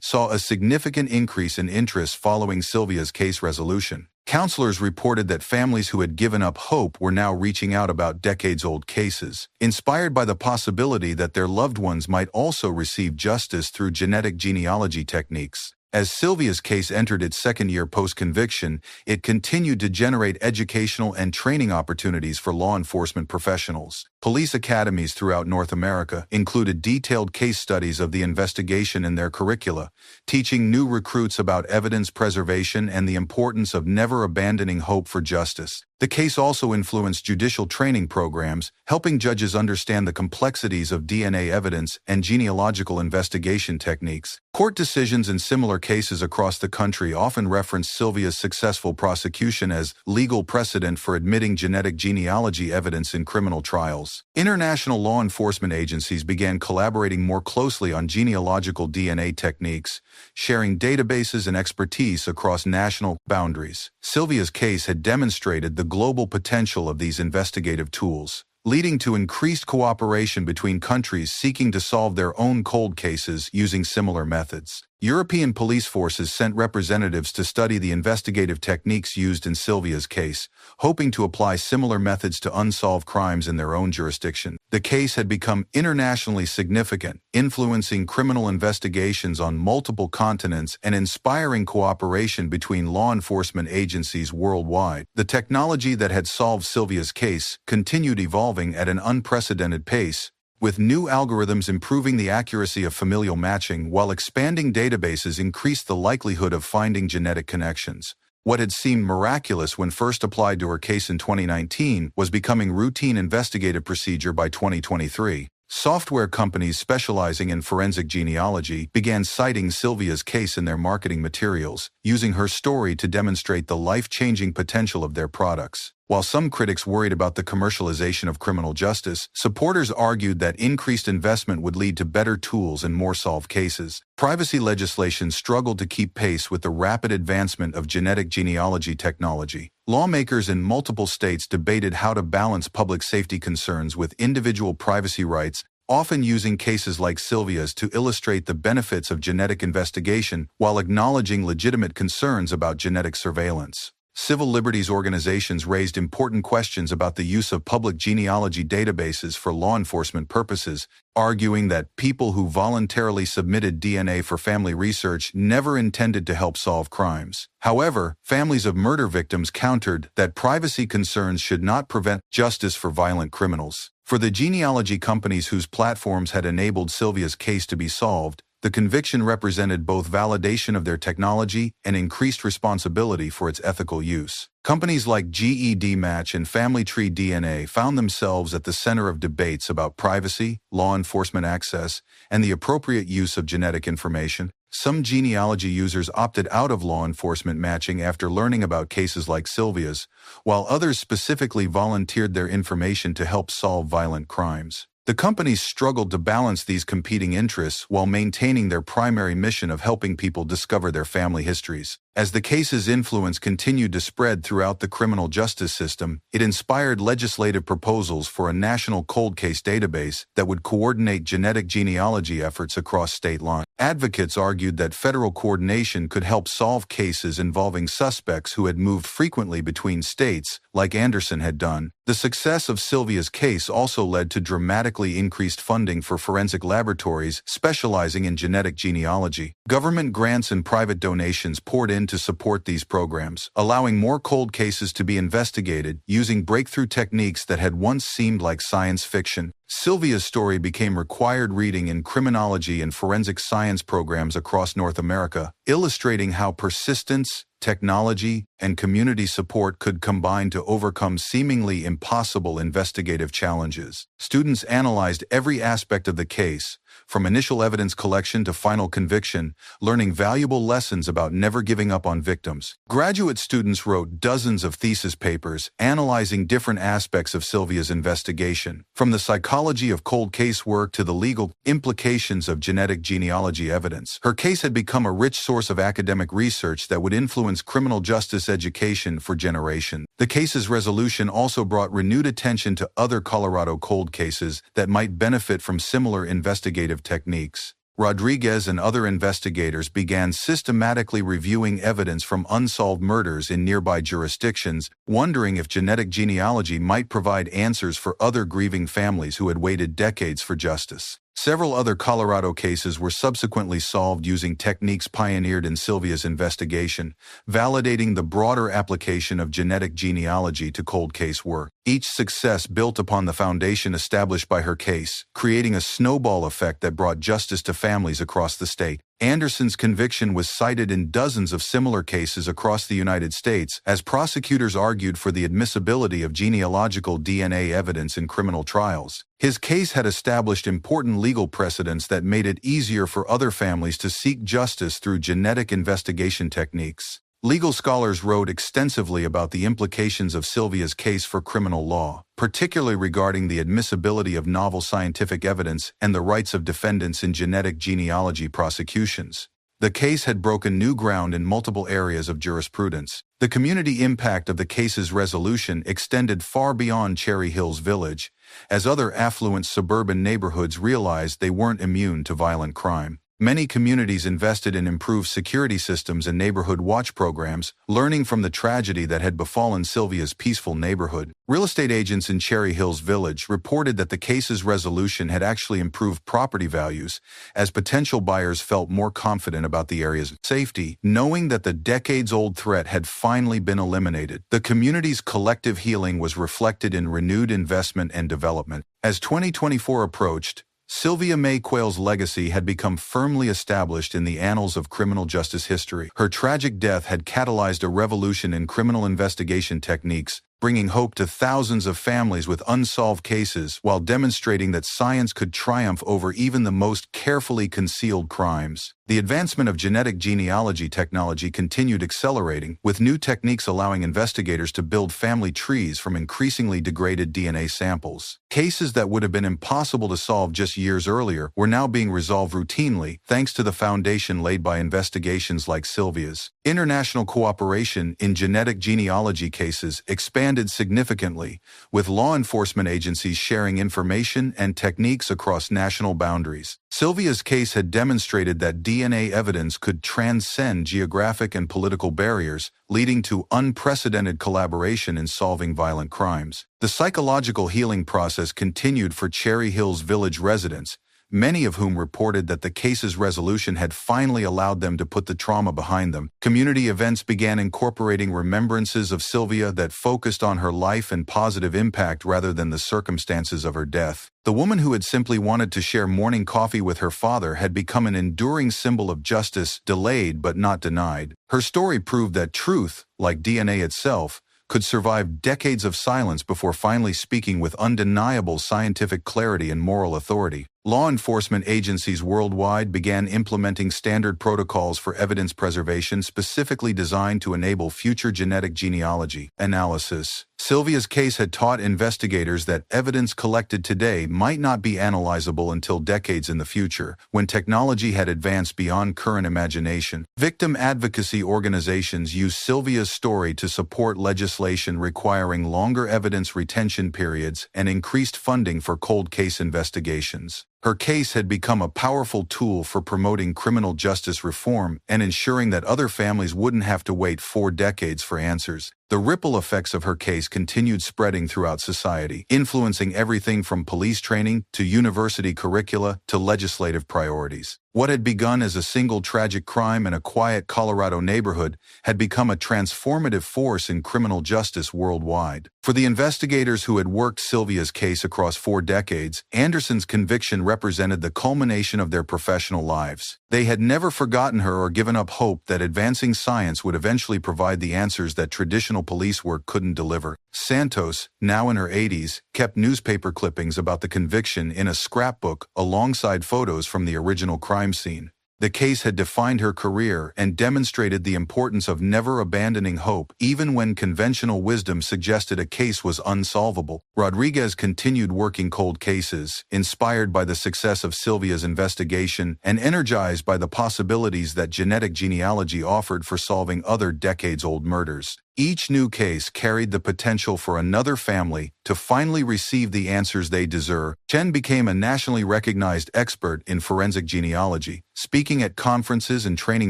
saw a significant increase in interest following Sylvia's case resolution. Counselors reported that families who had given up hope were now reaching out about decades-old cases, inspired by the possibility that their loved ones might also receive justice through genetic genealogy techniques. As Sylvia's case entered its second year post-conviction, it continued to generate educational and training opportunities for law enforcement professionals. Police academies throughout North America included detailed case studies of the investigation in their curricula, teaching new recruits about evidence preservation and the importance of never abandoning hope for justice. The case also influenced judicial training programs, helping judges understand the complexities of DNA evidence and genealogical investigation techniques. Court decisions in similar cases across the country often reference Sylvia's successful prosecution as legal precedent for admitting genetic genealogy evidence in criminal trials. International law enforcement agencies began collaborating more closely on genealogical DNA techniques, sharing databases and expertise across national boundaries. Sylvia's case had demonstrated the global potential of these investigative tools, leading to increased cooperation between countries seeking to solve their own cold cases using similar methods. European police forces sent representatives to study the investigative techniques used in Sylvia's case, hoping to apply similar methods to unsolved crimes in their own jurisdiction. The case had become internationally significant, influencing criminal investigations on multiple continents and inspiring cooperation between law enforcement agencies worldwide. The technology that had solved Sylvia's case continued evolving at an unprecedented pace, with new algorithms improving the accuracy of familial matching while expanding databases increased the likelihood of finding genetic connections. What had seemed miraculous when first applied to her case in 2019 was becoming routine investigative procedure by 2023. Software companies specializing in forensic genealogy began citing Sylvia's case in their marketing materials, using her story to demonstrate the life-changing potential of their products. While some critics worried about the commercialization of criminal justice, supporters argued that increased investment would lead to better tools and more solved cases. Privacy legislation struggled to keep pace with the rapid advancement of genetic genealogy technology. Lawmakers in multiple states debated how to balance public safety concerns with individual privacy rights, often using cases like Sylvia's to illustrate the benefits of genetic investigation while acknowledging legitimate concerns about genetic surveillance. Civil liberties organizations raised important questions about the use of public genealogy databases for law enforcement purposes, arguing that people who voluntarily submitted DNA for family research never intended to help solve crimes. However, families of murder victims countered that privacy concerns should not prevent justice for violent criminals. For the genealogy companies whose platforms had enabled Sylvia's case to be solved, the conviction represented both validation of their technology and increased responsibility for its ethical use. Companies like GED Match and Family Tree DNA found themselves at the center of debates about privacy, law enforcement access, and the appropriate use of genetic information. Some genealogy users opted out of law enforcement matching after learning about cases like Sylvia's, while others specifically volunteered their information to help solve violent crimes. The companies struggled to balance these competing interests while maintaining their primary mission of helping people discover their family histories. As the case's influence continued to spread throughout the criminal justice system, it inspired legislative proposals for a national cold case database that would coordinate genetic genealogy efforts across state lines. Advocates argued that federal coordination could help solve cases involving suspects who had moved frequently between states, like Anderson had done. The success of Sylvia's case also led to dramatically increased funding for forensic laboratories specializing in genetic genealogy. Government grants and private donations poured in to support these programs, allowing more cold cases to be investigated using breakthrough techniques that had once seemed like science fiction. Sylvia's story became required reading in criminology and forensic science programs across North America, illustrating how persistence, technology, and community support could combine to overcome seemingly impossible investigative challenges. Students analyzed every aspect of the case, from initial evidence collection to final conviction, learning valuable lessons about never giving up on victims. Graduate students wrote dozens of thesis papers analyzing different aspects of Sylvia's investigation, from the psychology of cold case work to the legal implications of genetic genealogy evidence. Her case had become a rich source of academic research that would influence criminal justice education for generations. The case's resolution also brought renewed attention to other Colorado cold cases that might benefit from similar investigative techniques. Rodriguez and other investigators began systematically reviewing evidence from unsolved murders in nearby jurisdictions, wondering if genetic genealogy might provide answers for other grieving families who had waited decades for justice. Several other Colorado cases were subsequently solved using techniques pioneered in Sylvia's investigation, validating the broader application of genetic genealogy to cold case work. Each success built upon the foundation established by her case, creating a snowball effect that brought justice to families across the state. Anderson's conviction was cited in dozens of similar cases across the United States as prosecutors argued for the admissibility of genealogical DNA evidence in criminal trials. His case had established important legal precedents that made it easier for other families to seek justice through genetic investigation techniques. Legal scholars wrote extensively about the implications of Sylvia's case for criminal law, particularly regarding the admissibility of novel scientific evidence and the rights of defendants in genetic genealogy prosecutions. The case had broken new ground in multiple areas of jurisprudence. The community impact of the case's resolution extended far beyond Cherry Hills Village, as other affluent suburban neighborhoods realized they weren't immune to violent crime. Many communities invested in improved security systems and neighborhood watch programs, learning from the tragedy that had befallen Sylvia's peaceful neighborhood. Real estate agents in Cherry Hills Village reported that the case's resolution had actually improved property values, as potential buyers felt more confident about the area's safety, knowing that the decades-old threat had finally been eliminated. The community's collective healing was reflected in renewed investment and development. As 2024 approached, Sylvia Mae Quayle's legacy had become firmly established in the annals of criminal justice history. Her tragic death had catalyzed a revolution in criminal investigation techniques, bringing hope to thousands of families with unsolved cases while demonstrating that science could triumph over even the most carefully concealed crimes. The advancement of genetic genealogy technology continued accelerating, with new techniques allowing investigators to build family trees from increasingly degraded DNA samples. Cases that would have been impossible to solve just years earlier were now being resolved routinely, thanks to the foundation laid by investigations like Sylvia's. International cooperation in genetic genealogy cases expanded significantly, with law enforcement agencies sharing information and techniques across national boundaries. Sylvia's case had demonstrated that DNA evidence could transcend geographic and political barriers, leading to unprecedented collaboration in solving violent crimes. The psychological healing process continued for Cherry Hills Village residents, many of whom reported that the case's resolution had finally allowed them to put the trauma behind them. Community events began incorporating remembrances of Sylvia that focused on her life and positive impact rather than the circumstances of her death. The woman who had simply wanted to share morning coffee with her father had become an enduring symbol of justice, delayed but not denied. Her story proved that truth, like DNA itself, could survive decades of silence before finally speaking with undeniable scientific clarity and moral authority. Law enforcement agencies worldwide began implementing standard protocols for evidence preservation specifically designed to enable future genetic genealogy analysis. Sylvia's case had taught investigators that evidence collected today might not be analyzable until decades in the future, when technology had advanced beyond current imagination. Victim advocacy organizations used Sylvia's story to support legislation requiring longer evidence retention periods and increased funding for cold case investigations. Her case had become a powerful tool for promoting criminal justice reform and ensuring that other families wouldn't have to wait 4 decades for answers. The ripple effects of her case continued spreading throughout society, influencing everything from police training to university curricula to legislative priorities. What had begun as a single tragic crime in a quiet Colorado neighborhood had become a transformative force in criminal justice worldwide. For the investigators who had worked Sylvia's case across 4 decades, Anderson's conviction represented the culmination of their professional lives. They had never forgotten her or given up hope that advancing science would eventually provide the answers that traditional police work couldn't deliver. Santos, now in her 80s, kept newspaper clippings about the conviction in a scrapbook alongside photos from the original crime scene. The case had defined her career and demonstrated the importance of never abandoning hope, even when conventional wisdom suggested a case was unsolvable. Rodriguez continued working cold cases, inspired by the success of Sylvia's investigation and energized by the possibilities that genetic genealogy offered for solving other decades-old murders. Each new case carried the potential for another family to finally receive the answers they deserve. Chen became a nationally recognized expert in forensic genealogy, speaking at conferences and training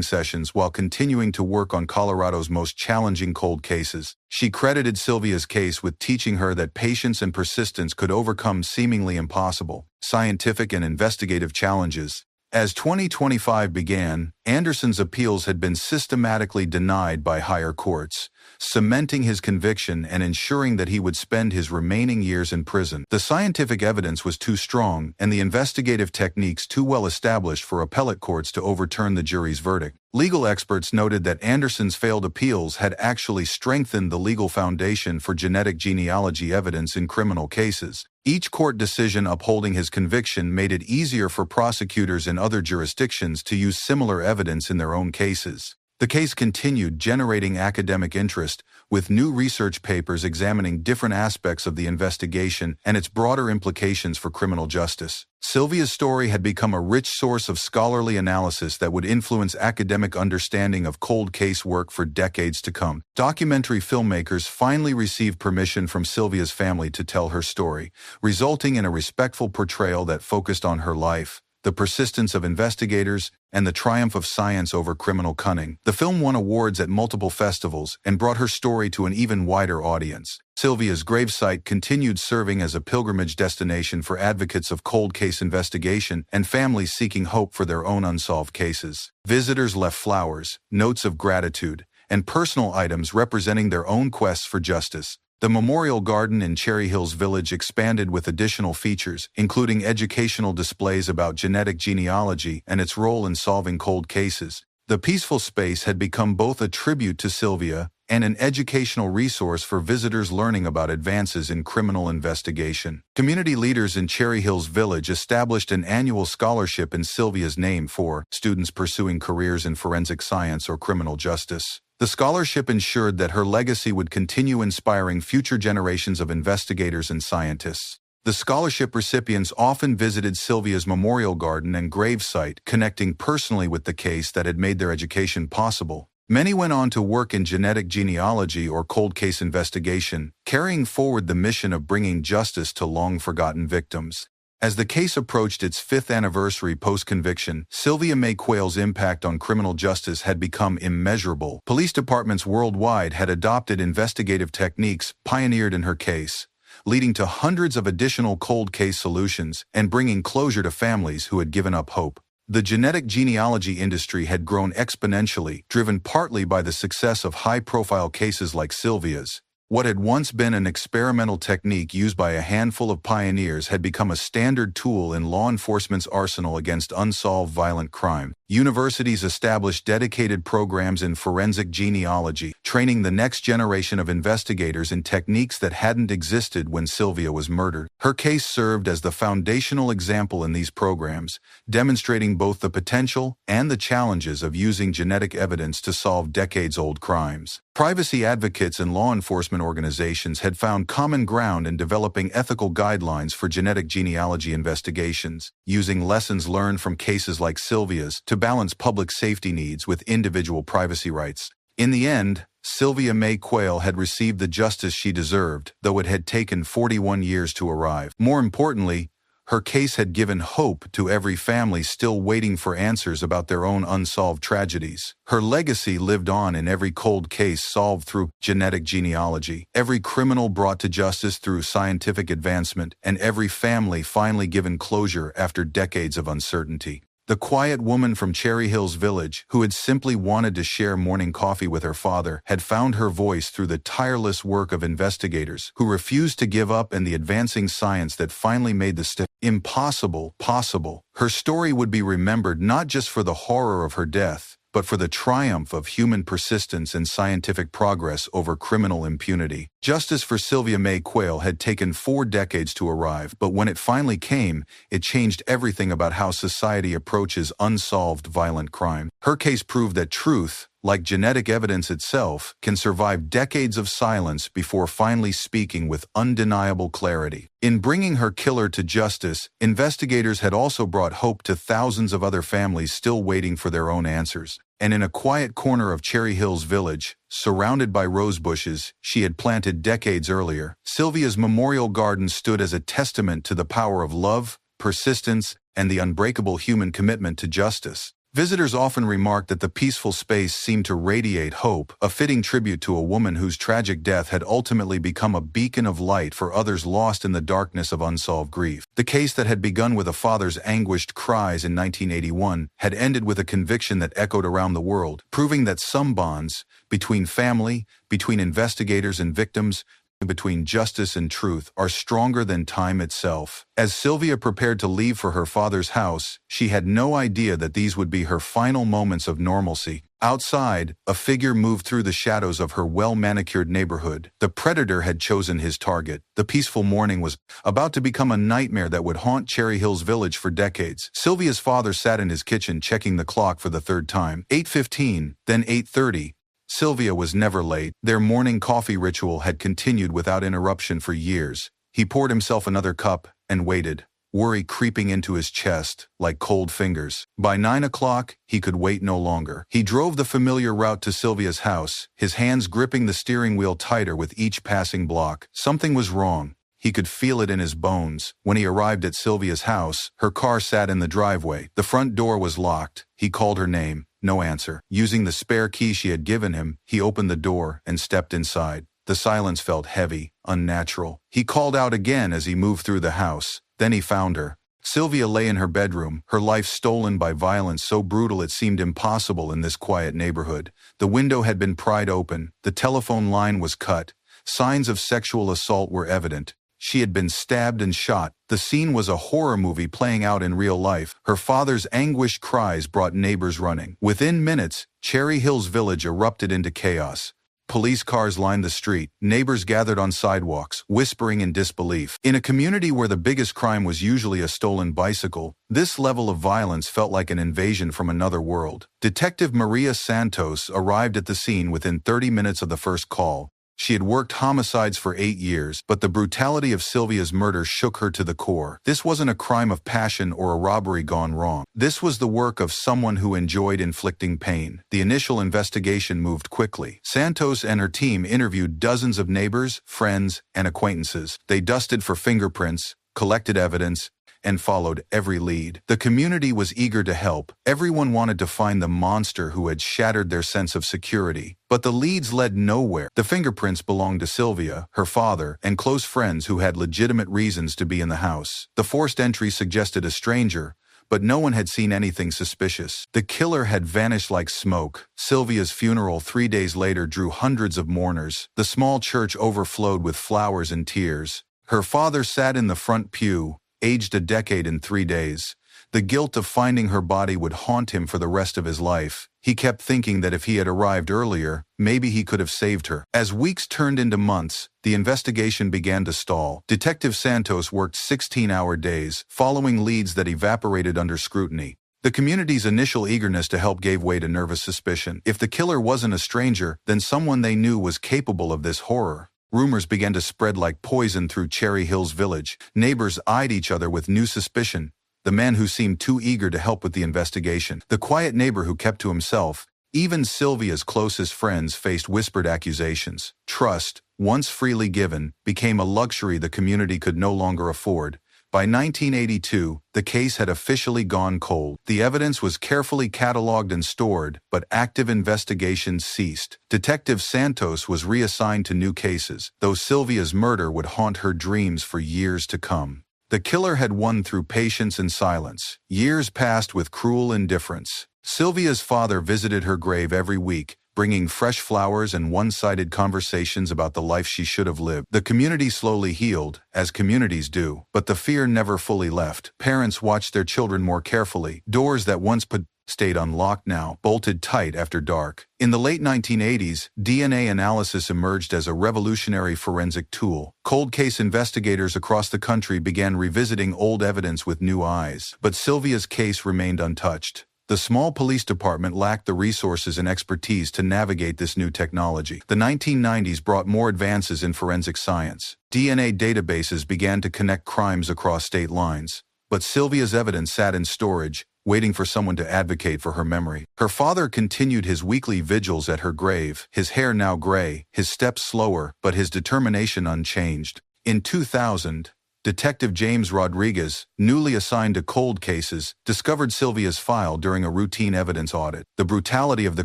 sessions while continuing to work on Colorado's most challenging cold cases. She credited Sylvia's case with teaching her that patience and persistence could overcome seemingly impossible scientific and investigative challenges. As 2025 began, Anderson's appeals had been systematically denied by higher courts, cementing his conviction and ensuring that he would spend his remaining years in prison. The scientific evidence was too strong and the investigative techniques too well established for appellate courts to overturn the jury's verdict. Legal experts noted that Anderson's failed appeals had actually strengthened the legal foundation for genetic genealogy evidence in criminal cases. Each court decision upholding his conviction made it easier for prosecutors in other jurisdictions to use similar evidence in their own cases. The case continued generating academic interest, with new research papers examining different aspects of the investigation and its broader implications for criminal justice. Sylvia's story had become a rich source of scholarly analysis that would influence academic understanding of cold case work for decades to come. Documentary filmmakers finally received permission from Sylvia's family to tell her story, resulting in a respectful portrayal that focused on her life, the persistence of investigators, and the triumph of science over criminal cunning. The film won awards at multiple festivals and brought her story to an even wider audience. Sylvia's gravesite continued serving as a pilgrimage destination for advocates of cold case investigation and families seeking hope for their own unsolved cases. Visitors left flowers, notes of gratitude, and personal items representing their own quests for justice. The Memorial Garden in Cherry Hills Village expanded with additional features, including educational displays about genetic genealogy and its role in solving cold cases. The peaceful space had become both a tribute to Sylvia and an educational resource for visitors learning about advances in criminal investigation. Community leaders in Cherry Hills Village established an annual scholarship in Sylvia's name for students pursuing careers in forensic science or criminal justice. The scholarship ensured that her legacy would continue inspiring future generations of investigators and scientists. The scholarship recipients often visited Sylvia's memorial garden and gravesite, connecting personally with the case that had made their education possible. Many went on to work in genetic genealogy or cold case investigation, carrying forward the mission of bringing justice to long-forgotten victims. As the case approached its 5th anniversary post-conviction, Sylvia Mae Quayle's impact on criminal justice had become immeasurable. Police departments worldwide had adopted investigative techniques pioneered in her case, leading to hundreds of additional cold case solutions and bringing closure to families who had given up hope. The genetic genealogy industry had grown exponentially, driven partly by the success of high-profile cases like Sylvia's. What had once been an experimental technique used by a handful of pioneers had become a standard tool in law enforcement's arsenal against unsolved violent crime. Universities established dedicated programs in forensic genealogy, training the next generation of investigators in techniques that hadn't existed when Sylvia was murdered. Her case served as the foundational example in these programs, demonstrating both the potential and the challenges of using genetic evidence to solve decades-old crimes. Privacy advocates and law enforcement organizations had found common ground in developing ethical guidelines for genetic genealogy investigations, using lessons learned from cases like Sylvia's to balance public safety needs with individual privacy rights. In the end, Sylvia Mae Quayle had received the justice she deserved, though it had taken 41 years to arrive. More importantly, her case had given hope to every family still waiting for answers about their own unsolved tragedies. Her legacy lived on in every cold case solved through genetic genealogy, every criminal brought to justice through scientific advancement, and every family finally given closure after decades of uncertainty. The quiet woman from Cherry Hills Village, who had simply wanted to share morning coffee with her father, had found her voice through the tireless work of investigators who refused to give up and the advancing science that finally made the impossible possible. Her story would be remembered not just for the horror of her death, but for the triumph of human persistence and scientific progress over criminal impunity. Justice for Sylvia Mae Quayle had taken 4 decades to arrive, but when it finally came, it changed everything about how society approaches unsolved violent crime. Her case proved that truth, like genetic evidence itself, can survive decades of silence before finally speaking with undeniable clarity. In bringing her killer to justice, investigators had also brought hope to thousands of other families still waiting for their own answers. And in a quiet corner of Cherry Hills Village, surrounded by rose bushes she had planted decades earlier, Sylvia's memorial garden stood as a testament to the power of love, persistence, and the unbreakable human commitment to justice. Visitors often remarked that the peaceful space seemed to radiate hope, a fitting tribute to a woman whose tragic death had ultimately become a beacon of light for others lost in the darkness of unsolved grief. The case that had begun with a father's anguished cries in 1981 had ended with a conviction that echoed around the world, proving that some bonds, between family, between investigators and victims, between justice and truth, are stronger than time itself. As Sylvia prepared to leave for her father's house, she had no idea that these would be her final moments of normalcy. Outside, a figure moved through the shadows of her well-manicured neighborhood. The predator had chosen his target. The peaceful morning was about to become a nightmare that would haunt Cherry Hills Village for decades. Sylvia's father sat in his kitchen checking the clock for the 3rd time. 8:15, then 8:30. Sylvia was never late. Their morning coffee ritual had continued without interruption for years. He poured himself another cup and waited, worry creeping into his chest like cold fingers. By 9 o'clock, he could wait no longer. He drove the familiar route to Sylvia's house, his hands gripping the steering wheel tighter with each passing block. Something was wrong. He could feel it in his bones. When he arrived at Sylvia's house, her car sat in the driveway. The front door was locked. He called her name. No answer. Using the spare key she had given him, he opened the door and stepped inside. The silence felt heavy, unnatural. He called out again as he moved through the house. Then he found her. Sylvia lay in her bedroom, her life stolen by violence so brutal it seemed impossible in this quiet neighborhood. The window had been pried open. The telephone line was cut. Signs of sexual assault were evident. She had been stabbed and shot. The scene was a horror movie playing out in real life. Her father's anguished cries brought neighbors running. Within minutes, Cherry Hills Village erupted into chaos. Police cars lined the street. Neighbors gathered on sidewalks, whispering in disbelief. In a community where the biggest crime was usually a stolen bicycle, this level of violence felt like an invasion from another world. Detective Maria Santos arrived at the scene within 30 minutes of the first call. She had worked homicides for 8 years, but the brutality of Sylvia's murder shook her to the core. This wasn't a crime of passion or a robbery gone wrong. This was the work of someone who enjoyed inflicting pain. The initial investigation moved quickly. Santos and her team interviewed dozens of neighbors, friends, and acquaintances. They dusted for fingerprints, collected evidence, and followed every lead. The community was eager to help. Everyone wanted to find the monster who had shattered their sense of security. But the leads led nowhere. The fingerprints belonged to Sylvia, her father, and close friends who had legitimate reasons to be in the house. The forced entry suggested a stranger, but no one had seen anything suspicious. The killer had vanished like smoke. Sylvia's funeral 3 days later drew hundreds of mourners. The small church overflowed with flowers and tears. Her father sat in the front pew, aged a decade in 3 days. The guilt of finding her body would haunt him for the rest of his life. He kept thinking that if he had arrived earlier, maybe he could have saved her. As weeks turned into months, the investigation began to stall. Detective Santos worked 16-hour days, following leads that evaporated under scrutiny. The community's initial eagerness to help gave way to nervous suspicion. If the killer wasn't a stranger, then someone they knew was capable of this horror. Rumors began to spread like poison through Cherry Hills Village. Neighbors eyed each other with new suspicion. The man who seemed too eager to help with the investigation. The quiet neighbor who kept to himself. Even Sylvia's closest friends faced whispered accusations. Trust, once freely given, became a luxury the community could no longer afford. By 1982, the case had officially gone cold. The evidence was carefully cataloged and stored, but active investigations ceased. Detective Santos was reassigned to new cases, though Sylvia's murder would haunt her dreams for years to come. The killer had won through patience and silence. Years passed with cruel indifference. Sylvia's father visited her grave every week, bringing fresh flowers and one-sided conversations about the life she should have lived. The community slowly healed, as communities do, but the fear never fully left. Parents watched their children more carefully. Doors that once stayed unlocked now bolted tight after dark. In the late 1980s, DNA analysis emerged as a revolutionary forensic tool. Cold case investigators across the country began revisiting old evidence with new eyes. But Sylvia's case remained untouched. The small police department lacked the resources and expertise to navigate this new technology. The 1990s brought more advances in forensic science. DNA databases began to connect crimes across state lines. But Sylvia's evidence sat in storage, waiting for someone to advocate for her memory. Her father continued his weekly vigils at her grave, his hair now gray, his steps slower, but his determination unchanged. In 2000, Detective James Rodriguez, newly assigned to cold cases, discovered Sylvia's file during a routine evidence audit. The brutality of the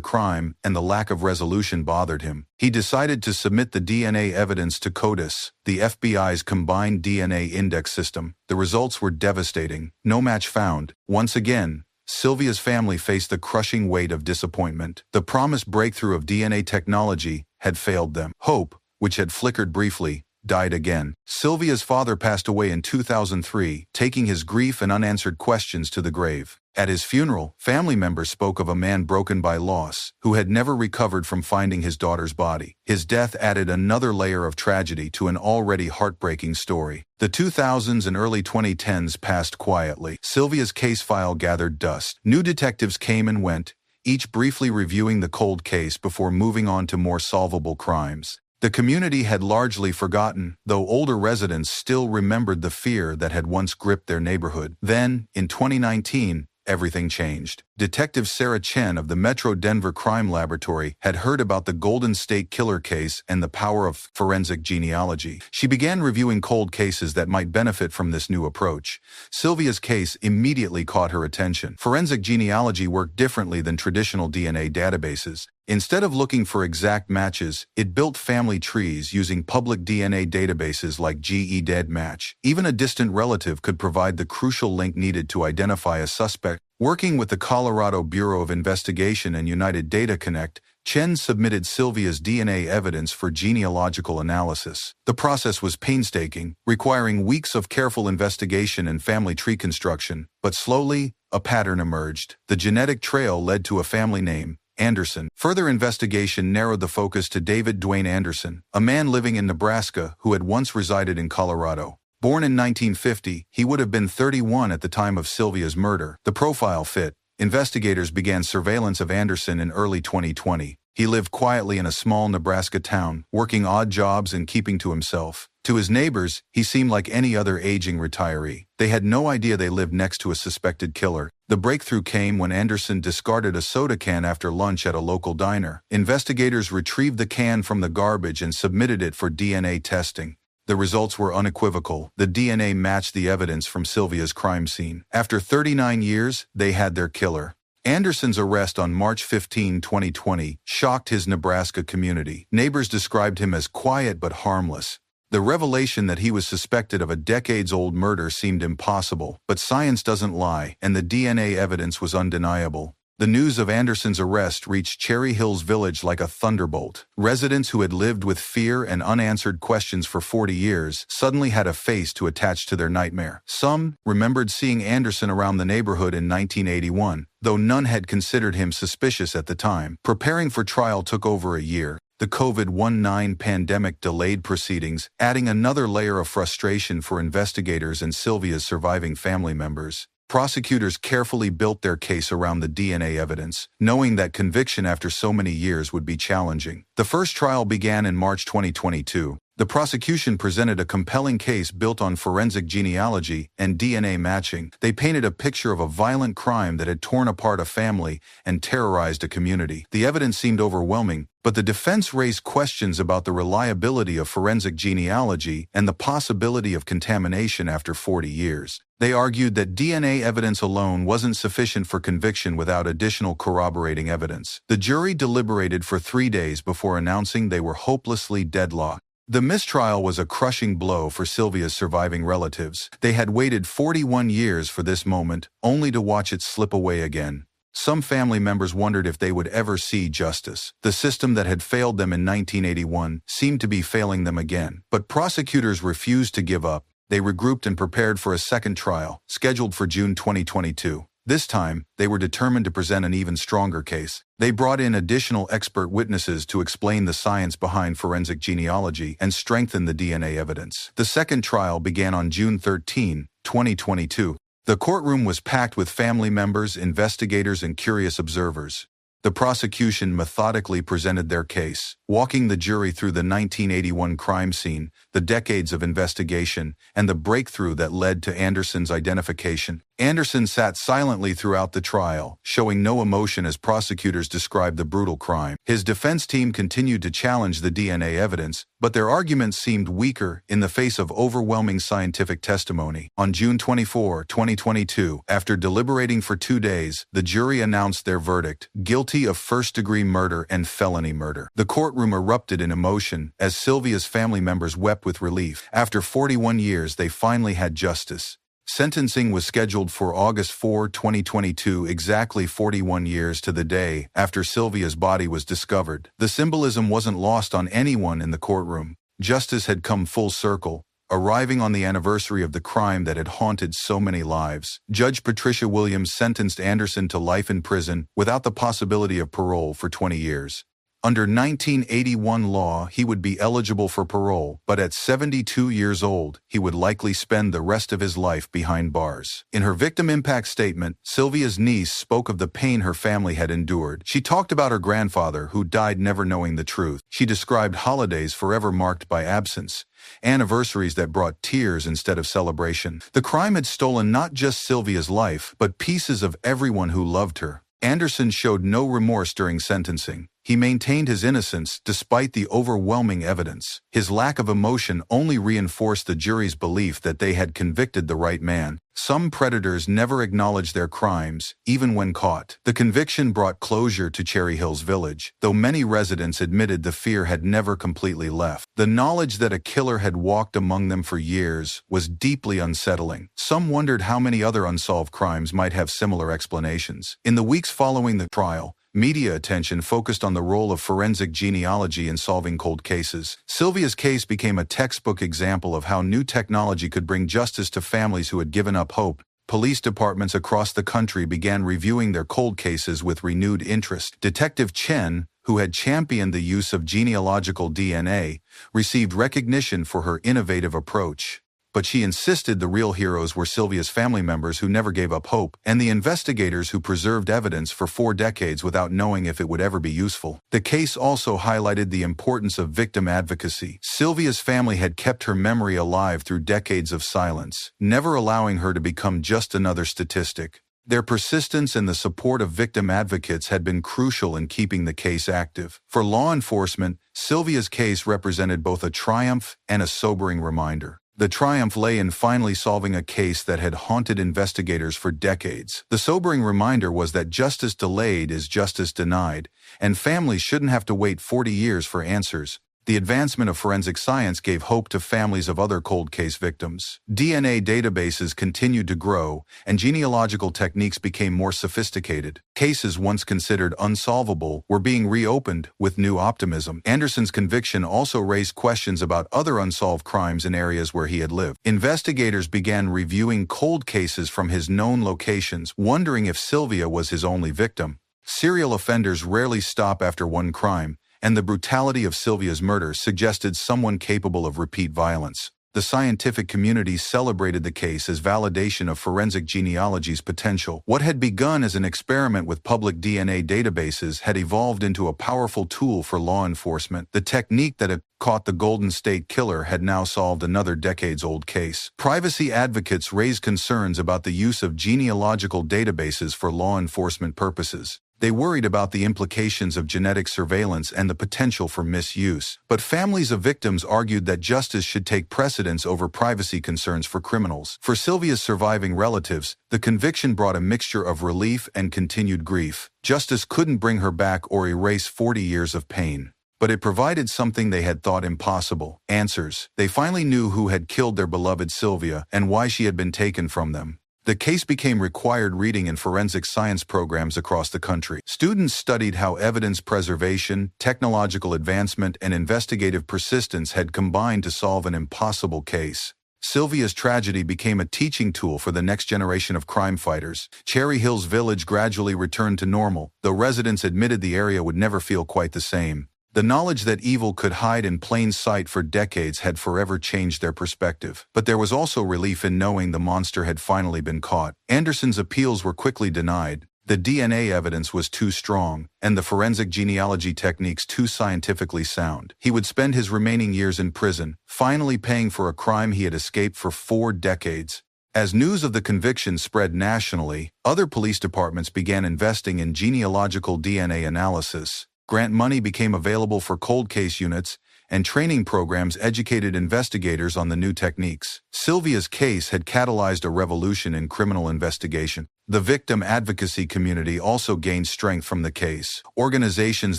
crime and the lack of resolution bothered him. He decided to submit the DNA evidence to CODIS, the FBI's combined DNA index system. The results were devastating. No match found. Once again, Sylvia's family faced the crushing weight of disappointment. The promised breakthrough of DNA technology had failed them. Hope, which had flickered briefly, died again. Sylvia's father passed away in 2003, taking his grief and unanswered questions to the grave. At his funeral, family members spoke of a man broken by loss, who had never recovered from finding his daughter's body. His death added another layer of tragedy to an already heartbreaking story. The 2000s and early 2010s passed quietly. Sylvia's case file gathered dust. New detectives came and went, each briefly reviewing the cold case before moving on to more solvable crimes. The community had largely forgotten, though older residents still remembered the fear that had once gripped their neighborhood. Then, in 2019, everything changed. Detective Sarah Chen of the Metro Denver Crime Laboratory had heard about the Golden State Killer case and the power of forensic genealogy. She began reviewing cold cases that might benefit from this new approach. Sylvia's case immediately caught her attention. Forensic genealogy worked differently than traditional DNA databases. Instead of looking for exact matches, it built family trees using public DNA databases like GEDmatch. Even a distant relative could provide the crucial link needed to identify a suspect. Working with the Colorado Bureau of Investigation and United Data Connect, Chen submitted Sylvia's DNA evidence for genealogical analysis. The process was painstaking, requiring weeks of careful investigation and family tree construction, but slowly, a pattern emerged. The genetic trail led to a family name, Anderson. Further investigation narrowed the focus to David Dwayne Anderson, a man living in Nebraska who had once resided in Colorado. Born in 1950, he would have been 31 at the time of Sylvia's murder. The profile fit. Investigators began surveillance of Anderson in early 2020. He lived quietly in a small Nebraska town, working odd jobs and keeping to himself. To his neighbors, he seemed like any other aging retiree. They had no idea they lived next to a suspected killer. The breakthrough came when Anderson discarded a soda can after lunch at a local diner. Investigators retrieved the can from the garbage and submitted it for DNA testing. The results were unequivocal. The DNA matched the evidence from Sylvia's crime scene. After 39 years, they had their killer. Anderson's arrest on March 15, 2020, shocked his Nebraska community. Neighbors described him as quiet but harmless. The revelation that he was suspected of a decades-old murder seemed impossible, but science doesn't lie, and the DNA evidence was undeniable. The news of Anderson's arrest reached Cherry Hills Village like a thunderbolt. Residents who had lived with fear and unanswered questions for 40 years suddenly had a face to attach to their nightmare. Some remembered seeing Anderson around the neighborhood in 1981, though none had considered him suspicious at the time. Preparing for trial took over a year. The COVID-19 pandemic delayed proceedings, adding another layer of frustration for investigators and Sylvia's surviving family members. Prosecutors carefully built their case around the DNA evidence, knowing that conviction after so many years would be challenging. The first trial began in March 2022. The prosecution presented a compelling case built on forensic genealogy and DNA matching. They painted a picture of a violent crime that had torn apart a family and terrorized a community. The evidence seemed overwhelming, but the defense raised questions about the reliability of forensic genealogy and the possibility of contamination after 40 years. They argued that DNA evidence alone wasn't sufficient for conviction without additional corroborating evidence. The jury deliberated for 3 days before announcing they were hopelessly deadlocked. The mistrial was a crushing blow for Sylvia's surviving relatives. They had waited 41 years for this moment, only to watch it slip away again. Some family members wondered if they would ever see justice. The system that had failed them in 1981 seemed to be failing them again. But prosecutors refused to give up. They regrouped and prepared for a second trial, scheduled for June 2022. This time, they were determined to present an even stronger case. They brought in additional expert witnesses to explain the science behind forensic genealogy and strengthen the DNA evidence. The second trial began on June 13, 2022. The courtroom was packed with family members, investigators, and curious observers. The prosecution methodically presented their case, walking the jury through the 1981 crime scene, the decades of investigation, and the breakthrough that led to Anderson's identification. Anderson sat silently throughout the trial, showing no emotion as prosecutors described the brutal crime. His defense team continued to challenge the DNA evidence, but their arguments seemed weaker in the face of overwhelming scientific testimony. On June 24, 2022, after deliberating for 2 days, the jury announced their verdict: guilty of first-degree murder and felony murder. The courtroom erupted in emotion as Sylvia's family members wept with relief. After 41 years, they finally had justice. Sentencing was scheduled for August 4, 2022, exactly 41 years to the day after Sylvia's body was discovered. The symbolism wasn't lost on anyone in the courtroom. Justice had come full circle, arriving on the anniversary of the crime that had haunted so many lives. Judge Patricia Williams sentenced Anderson to life in prison without the possibility of parole for 20 years. Under 1981 law, he would be eligible for parole, but at 72 years old, he would likely spend the rest of his life behind bars. In her victim impact statement, Sylvia's niece spoke of the pain her family had endured. She talked about her grandfather, who died never knowing the truth. She described holidays forever marked by absence, anniversaries that brought tears instead of celebration. The crime had stolen not just Sylvia's life, but pieces of everyone who loved her. Anderson showed no remorse during sentencing. He maintained his innocence despite the overwhelming evidence. His lack of emotion only reinforced the jury's belief that they had convicted the right man. Some predators never acknowledge their crimes, even when caught. The conviction brought closure to Cherry Hills Village, though many residents admitted the fear had never completely left. The knowledge that a killer had walked among them for years was deeply unsettling. Some wondered how many other unsolved crimes might have similar explanations. In the weeks following the trial, media attention focused on the role of forensic genealogy in solving cold cases. Sylvia's case became a textbook example of how new technology could bring justice to families who had given up hope. Police departments across the country began reviewing their cold cases with renewed interest. Detective Chen, who had championed the use of genealogical DNA, received recognition for her innovative approach. But she insisted the real heroes were Sylvia's family members who never gave up hope, and the investigators who preserved evidence for 4 decades without knowing if it would ever be useful. The case also highlighted the importance of victim advocacy. Sylvia's family had kept her memory alive through decades of silence, never allowing her to become just another statistic. Their persistence and the support of victim advocates had been crucial in keeping the case active. For law enforcement, Sylvia's case represented both a triumph and a sobering reminder. The triumph lay in finally solving a case that had haunted investigators for decades. The sobering reminder was that justice delayed is justice denied, and families shouldn't have to wait 40 years for answers. The advancement of forensic science gave hope to families of other cold case victims. DNA databases continued to grow, and genealogical techniques became more sophisticated. Cases once considered unsolvable were being reopened with new optimism. Anderson's conviction also raised questions about other unsolved crimes in areas where he had lived. Investigators began reviewing cold cases from his known locations, wondering if Sylvia was his only victim. Serial offenders rarely stop after one crime, and the brutality of Sylvia's murder suggested someone capable of repeat violence. The scientific community celebrated the case as validation of forensic genealogy's potential. What had begun as an experiment with public DNA databases had evolved into a powerful tool for law enforcement. The technique that had caught the Golden State Killer had now solved another decades-old case. Privacy advocates raised concerns about the use of genealogical databases for law enforcement purposes. They worried about the implications of genetic surveillance and the potential for misuse. But families of victims argued that justice should take precedence over privacy concerns for criminals. For Sylvia's surviving relatives, the conviction brought a mixture of relief and continued grief. Justice couldn't bring her back or erase 40 years of pain, but it provided something they had thought impossible: answers. They finally knew who had killed their beloved Sylvia and why she had been taken from them. The case became required reading in forensic science programs across the country. Students studied how evidence preservation, technological advancement, and investigative persistence had combined to solve an impossible case. Sylvia's tragedy became a teaching tool for the next generation of crime fighters. Cherry Hills Village gradually returned to normal, though residents admitted the area would never feel quite the same. The knowledge that evil could hide in plain sight for decades had forever changed their perspective. But there was also relief in knowing the monster had finally been caught. Anderson's appeals were quickly denied. The DNA evidence was too strong, and the forensic genealogy techniques too scientifically sound. He would spend his remaining years in prison, finally paying for a crime he had escaped for 4 decades. As news of the conviction spread nationally, other police departments began investing in genealogical DNA analysis. Grant money became available for cold case units, and training programs educated investigators on the new techniques. Sylvia's case had catalyzed a revolution in criminal investigation. The victim advocacy community also gained strength from the case. Organizations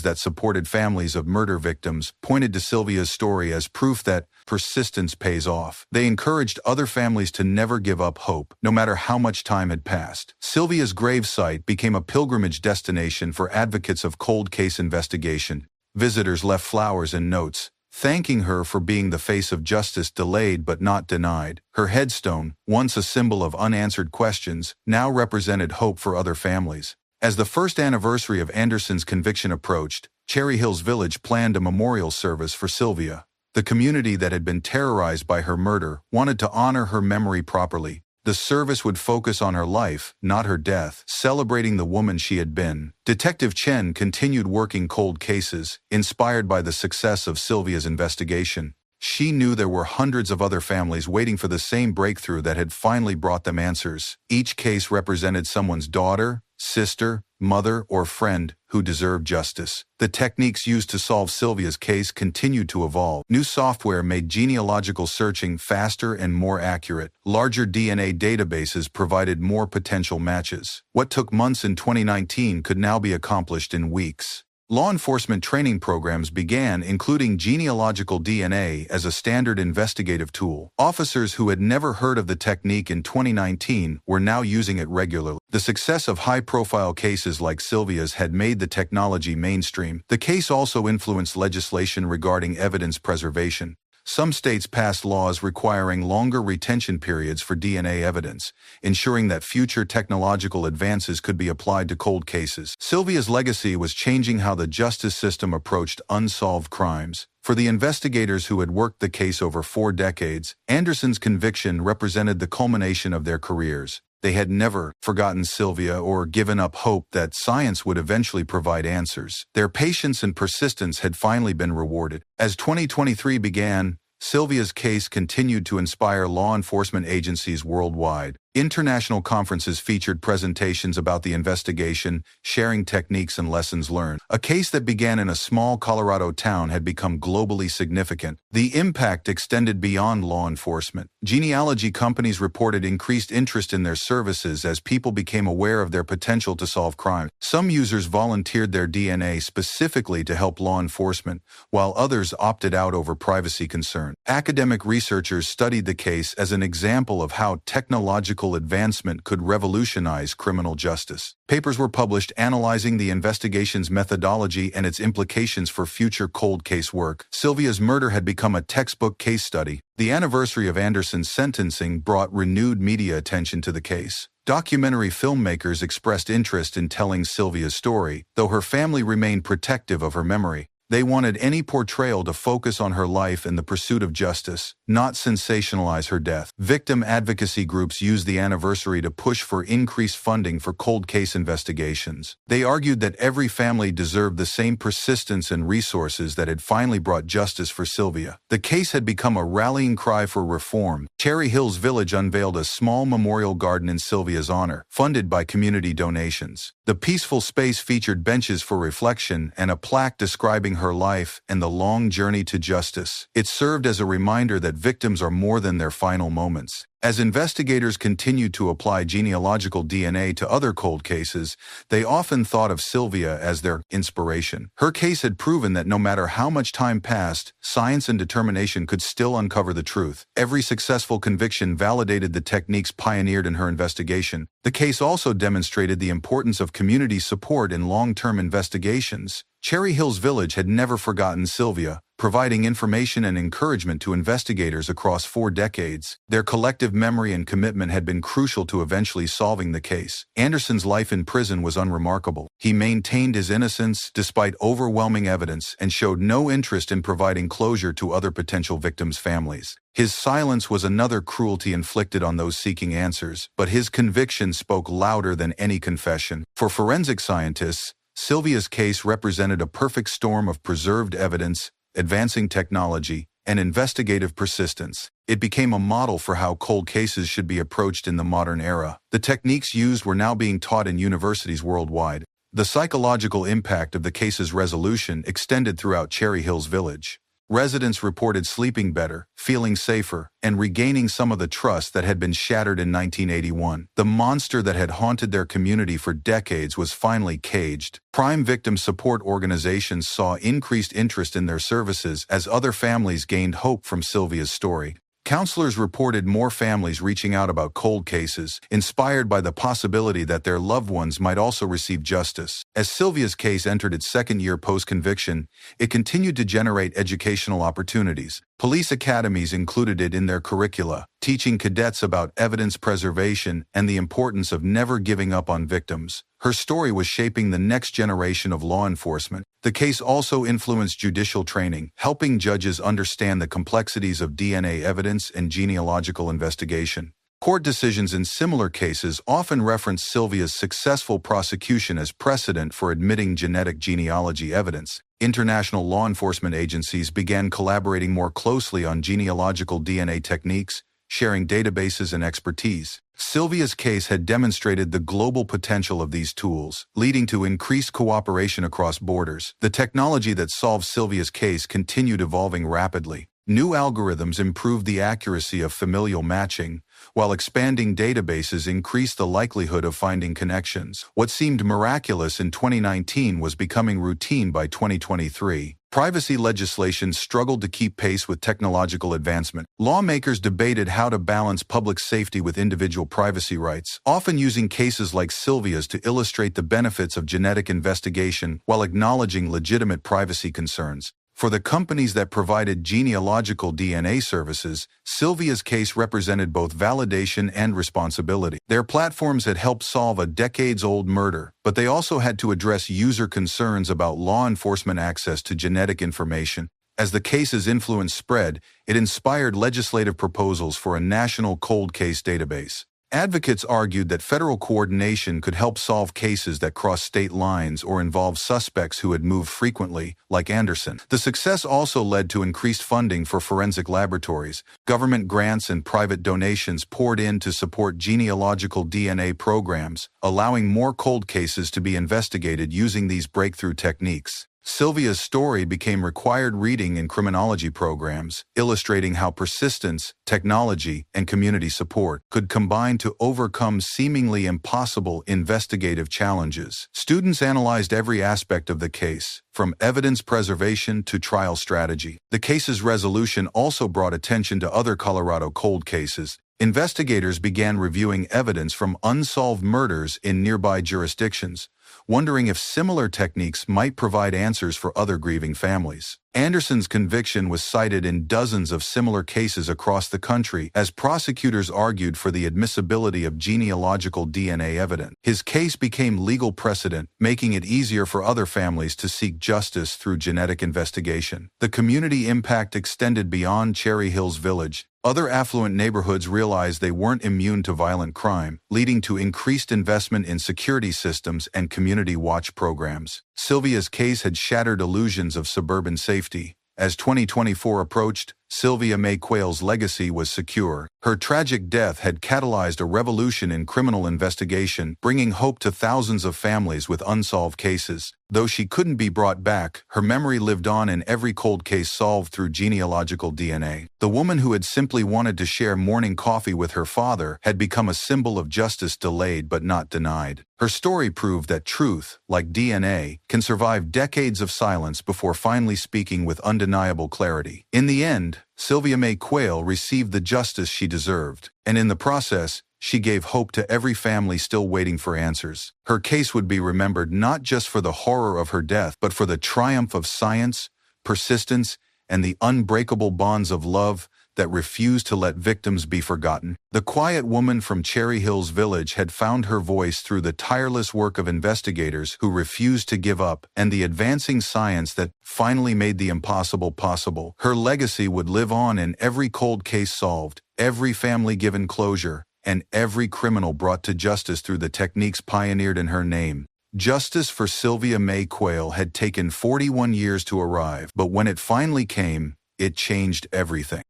that supported families of murder victims pointed to Sylvia's story as proof that persistence pays off. They encouraged other families to never give up hope, no matter how much time had passed. Sylvia's gravesite became a pilgrimage destination for advocates of cold case investigation. Visitors left flowers and notes, thanking her for being the face of justice delayed but not denied. Her headstone, once a symbol of unanswered questions, now represented hope for other families. As the first anniversary of Anderson's conviction approached, Cherry Hills Village planned a memorial service for Sylvia. The community that had been terrorized by her murder wanted to honor her memory properly. The service would focus on her life, not her death, celebrating the woman she had been. Detective Chen continued working cold cases, inspired by the success of Sylvia's investigation. She knew there were hundreds of other families waiting for the same breakthrough that had finally brought them answers. Each case represented someone's daughter, sister, mother, or friend who deserved justice. The techniques used to solve Sylvia's case continued to evolve. New software made genealogical searching faster and more accurate. Larger DNA databases provided more potential matches. What took months in 2019 could now be accomplished in weeks. Law enforcement training programs began, including genealogical DNA as a standard investigative tool. Officers who had never heard of the technique in 2019 were now using it regularly. The success of high-profile cases like Sylvia's had made the technology mainstream. The case also influenced legislation regarding evidence preservation. Some states passed laws requiring longer retention periods for DNA evidence, ensuring that future technological advances could be applied to cold cases. Sylvia's legacy was changing how the justice system approached unsolved crimes. For the investigators who had worked the case over 4 decades, Anderson's conviction represented the culmination of their careers. They had never forgotten Sylvia or given up hope that science would eventually provide answers. Their patience and persistence had finally been rewarded. As 2023 began, Sylvia's case continued to inspire law enforcement agencies worldwide. International conferences featured presentations about the investigation, sharing techniques and lessons learned. A case that began in a small Colorado town had become globally significant. The impact extended beyond law enforcement. Genealogy companies reported increased interest in their services as people became aware of their potential to solve crimes. Some users volunteered their DNA specifically to help law enforcement, while others opted out over privacy concerns. Academic researchers studied the case as an example of how technological advancement could revolutionize criminal justice. Papers were published analyzing the investigation's methodology and its implications for future cold case work. Sylvia's murder had become a textbook case study. The anniversary of Anderson's sentencing brought renewed media attention to the case. Documentary filmmakers expressed interest in telling Sylvia's story, though her family remained protective of her memory. They wanted any portrayal to focus on her life and the pursuit of justice, not sensationalize her death. Victim advocacy groups used the anniversary to push for increased funding for cold case investigations. They argued that every family deserved the same persistence and resources that had finally brought justice for Sylvia. The case had become a rallying cry for reform. Cherry Hills Village unveiled a small memorial garden in Sylvia's honor, funded by community donations. The peaceful space featured benches for reflection and a plaque describing her life and the long journey to justice. It served as a reminder that victims are more than their final moments. As investigators continued to apply genealogical DNA to other cold cases, they often thought of Sylvia as their inspiration. Her case had proven that no matter how much time passed, science and determination could still uncover the truth. Every successful conviction validated the techniques pioneered in her investigation. The case also demonstrated the importance of community support in long-term investigations. Cherry Hills Village had never forgotten Sylvia, providing information and encouragement to investigators across 4 decades. Their collective memory and commitment had been crucial to eventually solving the case. Anderson's life in prison was unremarkable. He maintained his innocence despite overwhelming evidence and showed no interest in providing closure to other potential victims' families. His silence was another cruelty inflicted on those seeking answers, but his conviction spoke louder than any confession. For forensic scientists, Sylvia's case represented a perfect storm of preserved evidence, advancing technology, and investigative persistence. It became a model for how cold cases should be approached in the modern era. The techniques used were now being taught in universities worldwide. The psychological impact of the case's resolution extended throughout Cherry Hills Village. Residents reported sleeping better, feeling safer, and regaining some of the trust that had been shattered in 1981. The monster that had haunted their community for decades was finally caged. Crime victim support organizations saw increased interest in their services as other families gained hope from Sylvia's story. Counselors reported more families reaching out about cold cases, inspired by the possibility that their loved ones might also receive justice. As Sylvia's case entered its second year post-conviction, it continued to generate educational opportunities. Police academies included it in their curricula, teaching cadets about evidence preservation and the importance of never giving up on victims. Her story was shaping the next generation of law enforcement. The case also influenced judicial training, helping judges understand the complexities of DNA evidence and genealogical investigation. Court decisions in similar cases often reference Sylvia's successful prosecution as precedent for admitting genetic genealogy evidence. International law enforcement agencies began collaborating more closely on genealogical DNA techniques, sharing databases and expertise. Sylvia's case had demonstrated the global potential of these tools, leading to increased cooperation across borders. The technology that solved Sylvia's case continued evolving rapidly. New algorithms improved the accuracy of familial matching, while expanding databases increased the likelihood of finding connections. What seemed miraculous in 2019 was becoming routine by 2023. Privacy legislation struggled to keep pace with technological advancement. Lawmakers debated how to balance public safety with individual privacy rights, often using cases like Sylvia's to illustrate the benefits of genetic investigation while acknowledging legitimate privacy concerns. For the companies that provided genealogical DNA services, Sylvia's case represented both validation and responsibility. Their platforms had helped solve a decades-old murder, but they also had to address user concerns about law enforcement access to genetic information. As the case's influence spread, it inspired legislative proposals for a national cold case database. Advocates argued that federal coordination could help solve cases that cross state lines or involve suspects who had moved frequently, like Anderson. The success also led to increased funding for forensic laboratories. Government grants and private donations poured in to support genealogical DNA programs, allowing more cold cases to be investigated using these breakthrough techniques. Sylvia's story became required reading in criminology programs, illustrating how persistence, technology, and community support could combine to overcome seemingly impossible investigative challenges. Students analyzed every aspect of the case, from evidence preservation to trial strategy. The case's resolution also brought attention to other Colorado cold cases. Investigators began reviewing evidence from unsolved murders in nearby jurisdictions, wondering if similar techniques might provide answers for other grieving families. Anderson's conviction was cited in dozens of similar cases across the country as prosecutors argued for the admissibility of genealogical DNA evidence. His case became legal precedent, making it easier for other families to seek justice through genetic investigation. The community impact extended beyond Cherry Hills Village. Other affluent neighborhoods realized they weren't immune to violent crime, leading to increased investment in security systems and community watch programs. Sylvia's case had shattered illusions of suburban safety. As 2024 approached, Sylvia Mae Quayle's legacy was secure. Her tragic death had catalyzed a revolution in criminal investigation, bringing hope to thousands of families with unsolved cases. Though she couldn't be brought back, her memory lived on in every cold case solved through genealogical DNA. The woman who had simply wanted to share morning coffee with her father had become a symbol of justice delayed but not denied. Her story proved that truth, like DNA, can survive decades of silence before finally speaking with undeniable clarity. In the end, Sylvia Mae Quayle received the justice she deserved, and in the process, she gave hope to every family still waiting for answers. Her case would be remembered not just for the horror of her death, but for the triumph of science, persistence, and the unbreakable bonds of love that refused to let victims be forgotten. The quiet woman from Cherry Hills Village had found her voice through the tireless work of investigators who refused to give up and the advancing science that finally made the impossible possible. Her legacy would live on in every cold case solved, every family given closure, and every criminal brought to justice through the techniques pioneered in her name. Justice for Sylvia Mae Quayle had taken 41 years to arrive, but when it finally came, it changed everything.